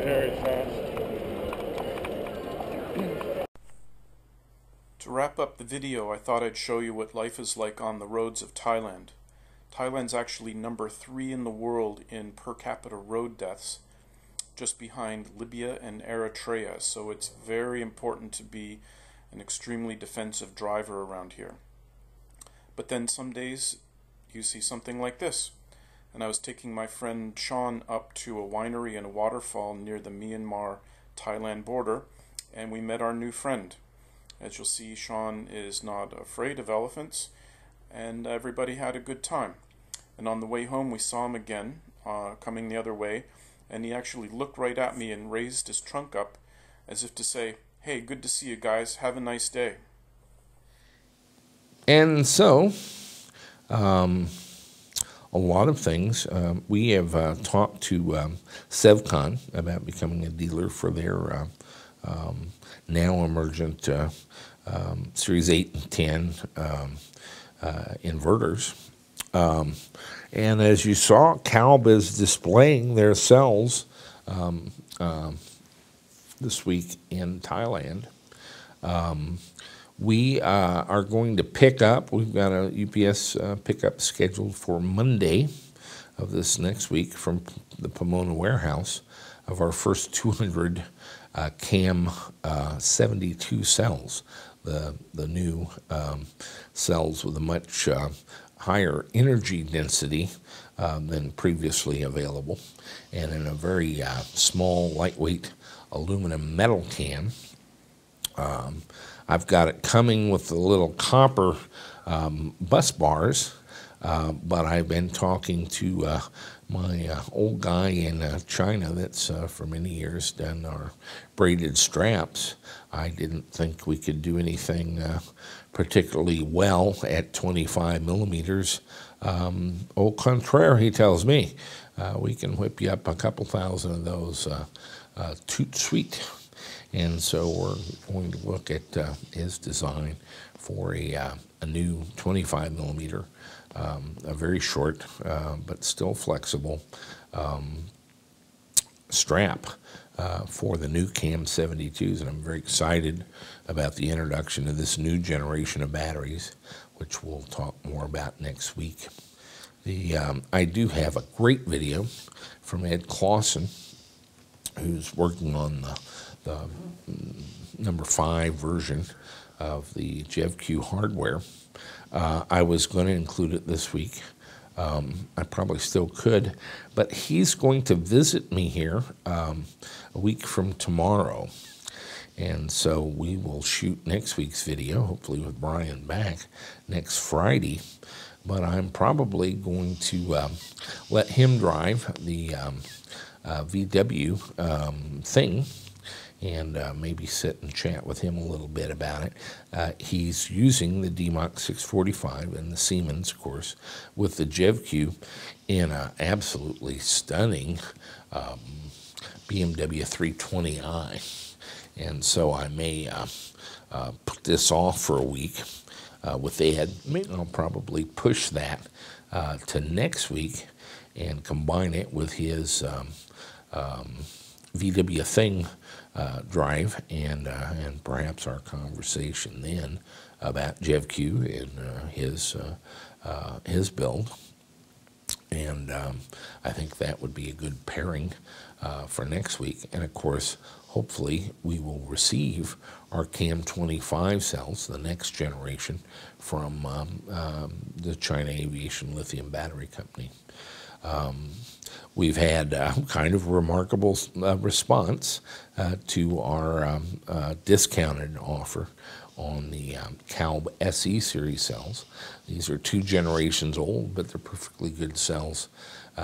Very fast. To wrap up the video, I thought I'd show you what life is like on the roads of Thailand. Thailand's actually number 3 in the world in per capita road deaths, just behind Libya and Eritrea, so it's very important to be an extremely defensive driver around here. But then some days you see something like this. And I was taking my friend Sean up to a winery and a waterfall near the Myanmar-Thailand border, and we met our new friend. As you'll see, Sean is not afraid of elephants, and everybody had a good time. And on the way home we saw him again, coming the other way, and he actually looked right at me and raised his trunk up as if to say, "Hey, good to see you guys, have a nice day." And so, a lot of things. We have talked to Sevcon about becoming a dealer for their now emergent Series 8 and 10 inverters. And as you saw, CALB is displaying their cells this week in Thailand. We are going to pick up, we've got a UPS pickup scheduled for Monday of this next week from the Pomona warehouse of our first 200 CAM 72 cells, the new cells with a much higher energy density than previously available, and in a very small, lightweight aluminum metal can. I've got it coming with the little copper bus bars, but I've been talking to my old guy in China that's for many years done our braided straps. I didn't think we could do anything particularly well at 25 millimeters. Au contraire, he tells me. We can whip you up a couple thousand of those toot sweet. And so we're going to look at his design for a new 25 millimeter, a very short but still flexible strap for the new CAM 72s. And I'm very excited about the introduction of this new generation of batteries, which we'll talk more about next week. I do have a great video from Ed Clausen, who's working on the number 5 version of the JevQ hardware. I was going to include it this week. I probably still could, but he's going to visit me here a week from tomorrow. And so we will shoot next week's video, hopefully with Brian back, next Friday. But I'm probably going to let him drive the VW thing, and maybe sit and chat with him a little bit about it. He's using the DMAX 645 and the Siemens, of course, with the JevQ in an absolutely stunning BMW 320i. And so I may put this off for a week with Ed. I'll probably push that to next week and combine it with his VW thing drive, and perhaps our conversation then about JevQ and his build. And I think that would be a good pairing for next week. And of course, hopefully we will receive our CAM 25 cells, the next generation, from the China Aviation Lithium Battery Company. We've had kind of remarkable response to our discounted offer on the CALB SE series cells. These are 2 generations old, but they're perfectly good cells.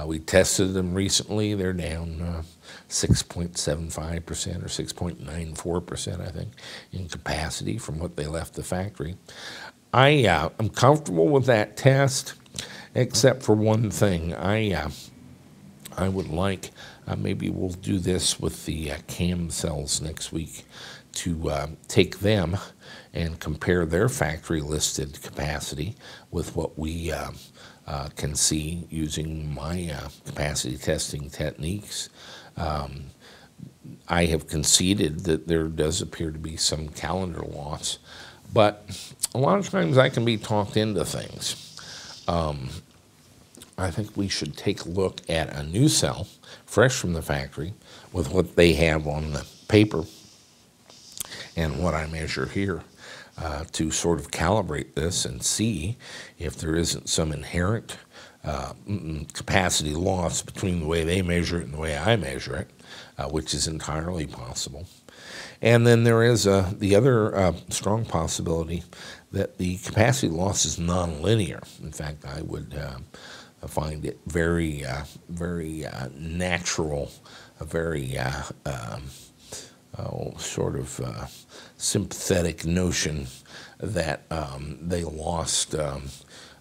We tested them recently. They're down 6.75% or 6.94%, I think, in capacity from what they left the factory. I'm comfortable with that test, except for one thing. I would like, maybe we'll do this with the CAM cells next week, to take them and compare their factory listed capacity with what we can see using my capacity testing techniques. I have conceded that there does appear to be some calendar loss, but a lot of times I can be talked into things. I think we should take a look at a new cell, fresh from the factory, with what they have on the paper and what I measure here, to sort of calibrate this and see if there isn't some inherent capacity loss between the way they measure it and the way I measure it, which is entirely possible. And then there is the other strong possibility that the capacity loss is nonlinear. In fact, I would find it very, very natural, a very sort of sympathetic notion that they lost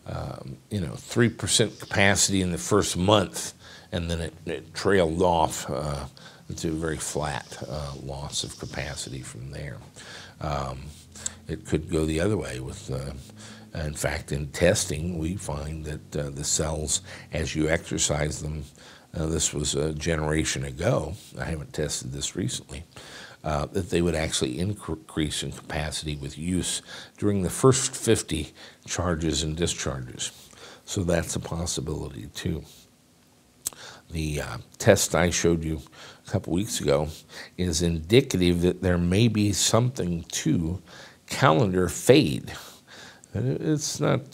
3% capacity in the first month, and then it trailed off to a very flat loss of capacity from there. It could go the other way with, in fact, in testing, we find that the cells, as you exercise them, this was a generation ago, I haven't tested this recently, that they would actually increase in capacity with use during the first 50 charges and discharges. So that's a possibility too. The test I showed you a couple weeks ago is indicative that there may be something to calendar fade. It's not,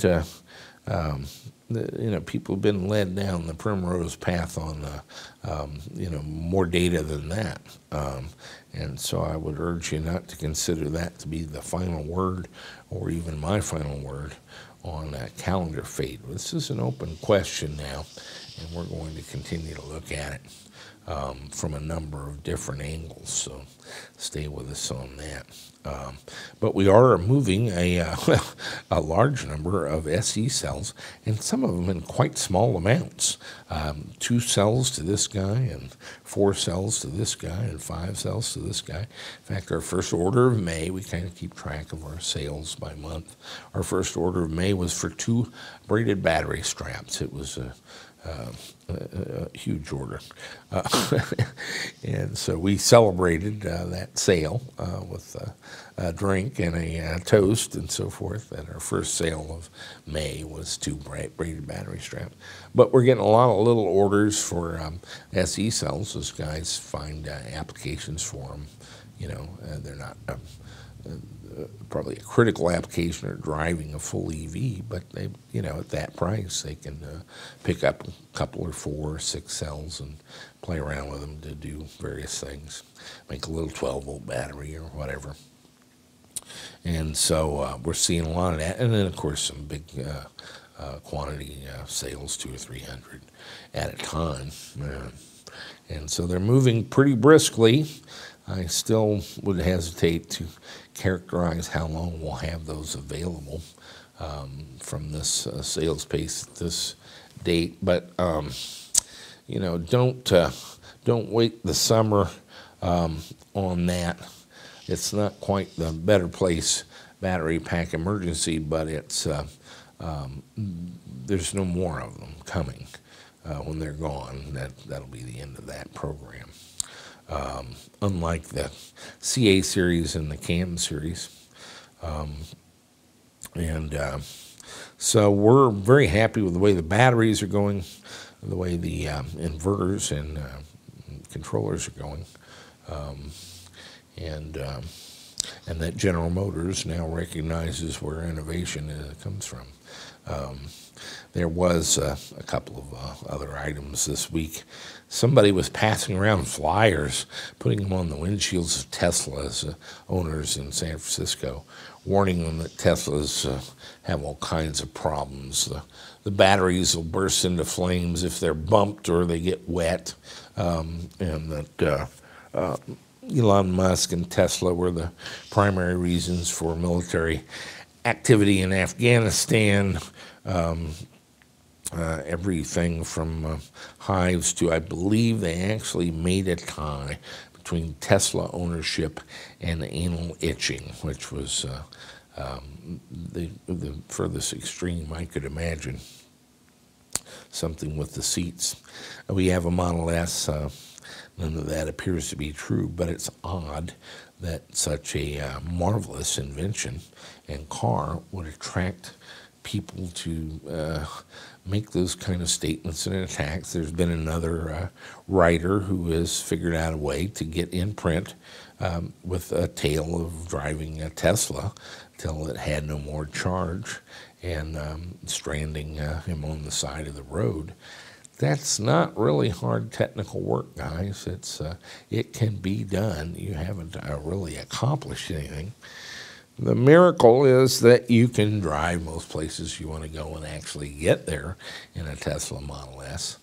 people have been led down the primrose path on, more data than that. And so I would urge you not to consider that to be the final word or even my final word on calendar fade. This is an open question now, and we're going to continue to look at it from a number of different angles, so stay with us on that. But we are moving a large number of SE cells, and some of them in quite small amounts. 2 cells to this guy, and 4 cells to this guy, and 5 cells to this guy. In fact, our first order of May, we kind of keep track of our sales by month. Our first order of May was for 2 braided battery straps. It was a huge order. And so we celebrated that sale with a drink and a toast and so forth. And our first sale of May was 2 braided battery straps. But we're getting a lot of little orders for SE cells. Those guys find applications for them. They're not probably a critical application or driving a full EV, but they, at that price, they can pick up a couple or 4 or 6 cells and play around with them to do various things, make a little 12-volt battery or whatever. And so we're seeing a lot of that, and then of course some big quantity sales, 200 or 300 at a time. And so they're moving pretty briskly. I still would hesitate to characterize how long we'll have those available from this sales pace at this date. But don't wait the summer on that. It's not quite the Better Place battery pack emergency, but it's there's no more of them coming. When they're gone, that'll be the end of that program. Unlike the CA series and the CAM series. So we're very happy with the way the batteries are going, the way the inverters and controllers are going, and that General Motors now recognizes where innovation comes from. There was a couple of other items this week. Somebody was passing around flyers, putting them on the windshields of Tesla's owners in San Francisco, warning them that Teslas have all kinds of problems. The batteries will burst into flames if they're bumped or they get wet, and that Elon Musk and Tesla were the primary reasons for military activity in Afghanistan. Everything from hives to, I believe they actually made a tie between Tesla ownership and anal itching, which was the furthest extreme I could imagine. Something with the seats. We have a Model S. None of that appears to be true, but it's odd that such a marvelous invention and car would attract people to make those kind of statements and attacks. There's been another writer who has figured out a way to get in print with a tale of driving a Tesla till it had no more charge and stranding him on the side of the road. That's not really hard technical work, guys. It can be done. You haven't really accomplished anything. The miracle is that you can drive most places you want to go and actually get there in a Tesla Model S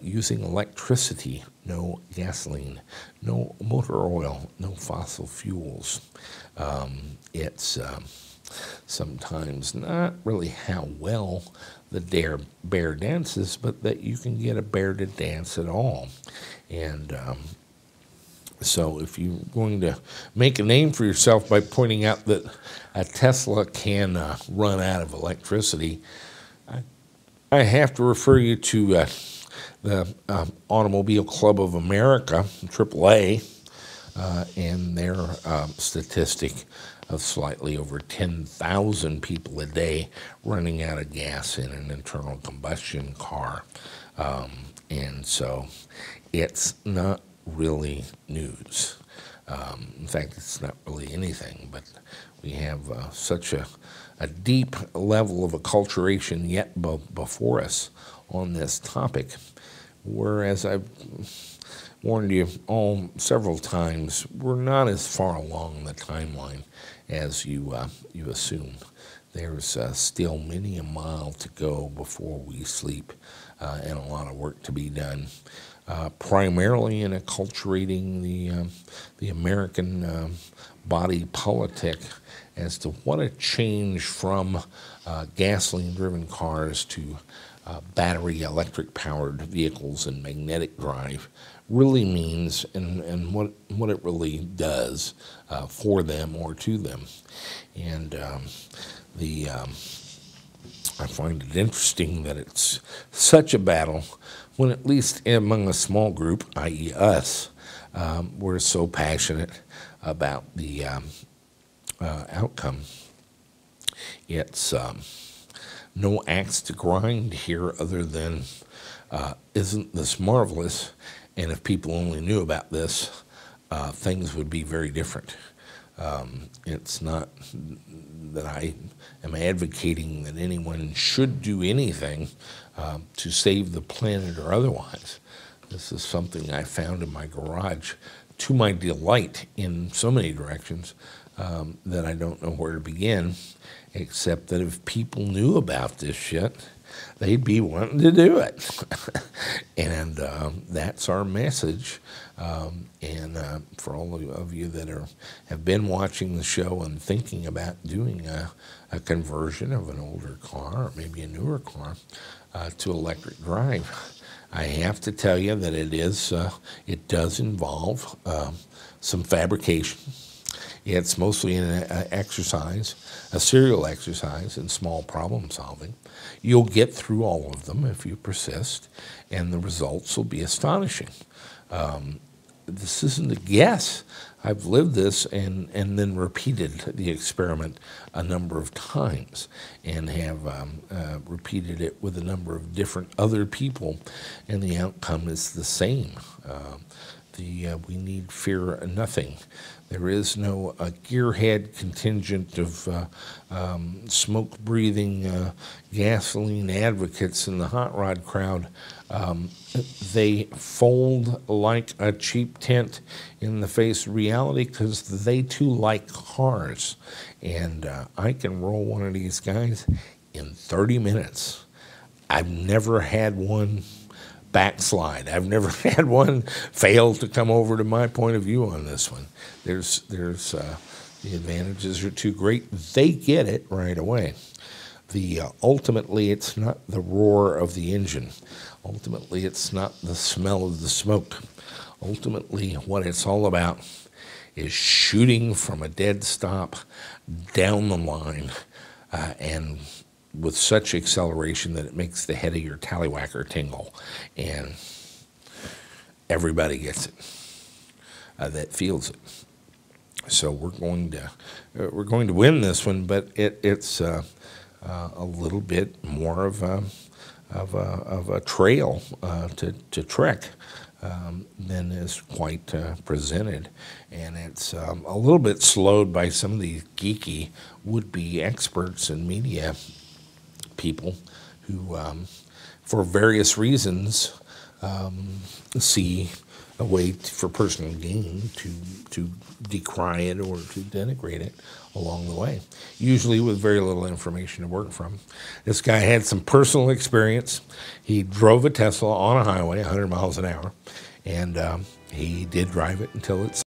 using electricity, no gasoline, no motor oil, no fossil fuels. It's sometimes not really how well the bear dances, but that you can get a bear to dance at all. And so if you're going to make a name for yourself by pointing out that a Tesla can run out of electricity, I have to refer you to the Automobile Club of America, AAA, and their statistic of slightly over 10,000 people a day running out of gas in an internal combustion car. And so it's not really news. In fact, it's not really anything, but we have such a deep level of acculturation yet before us on this topic, whereas I've warned you all several times, we're not as far along the timeline as you assume. There's still many a mile to go before we sleep, and a lot of work to be done, primarily in acculturating the American body politic as to what a change from gasoline-driven cars to battery electric-powered vehicles and magnetic drive really means, and what it really does for them or to them. And I find it interesting that it's such a battle when, at least among a small group, i.e. us, we're so passionate about the outcome. It's no axe to grind here other than isn't this marvelous? And if people only knew about this, things would be very different. It's not that I am advocating that anyone should do anything to save the planet or otherwise. This is something I found in my garage to my delight in so many directions that I don't know where to begin, except that if people knew about this shit, they'd be wanting to do it. And that's our message. And for all of you that have been watching the show and thinking about doing a conversion of an older car or maybe a newer car to electric drive, I have to tell you that it does involve some fabrication. It's mostly an exercise, a serial exercise in small problem solving. You'll get through all of them if you persist, and the results will be astonishing. This isn't a guess. I've lived this and then repeated the experiment a number of times and have repeated it with a number of different other people, and the outcome is the same. We need fear nothing. There is no gearhead contingent of smoke-breathing gasoline advocates in the hot rod crowd. They fold like a cheap tent in the face of reality because they too like cars. And I can roll one of these guys in 30 minutes. I've never had one backslide. I've never had one fail to come over to my point of view on this one. There's the advantages are too great. They get it right away. Ultimately, it's not the roar of the engine. Ultimately, it's not the smell of the smoke. Ultimately, what it's all about is shooting from a dead stop down the line and with such acceleration that it makes the head of your tallywhacker tingle, and everybody gets it that feels it. So we're going to win this one, but it's a little bit more of a trail to trek than is quite presented, and it's a little bit slowed by some of these geeky would-be experts and media people who, for various reasons, see a way for personal gain to decry it or to denigrate it along the way, usually with very little information to work from. This guy had some personal experience. He drove a Tesla on a highway 100 miles an hour, and he did drive it until it's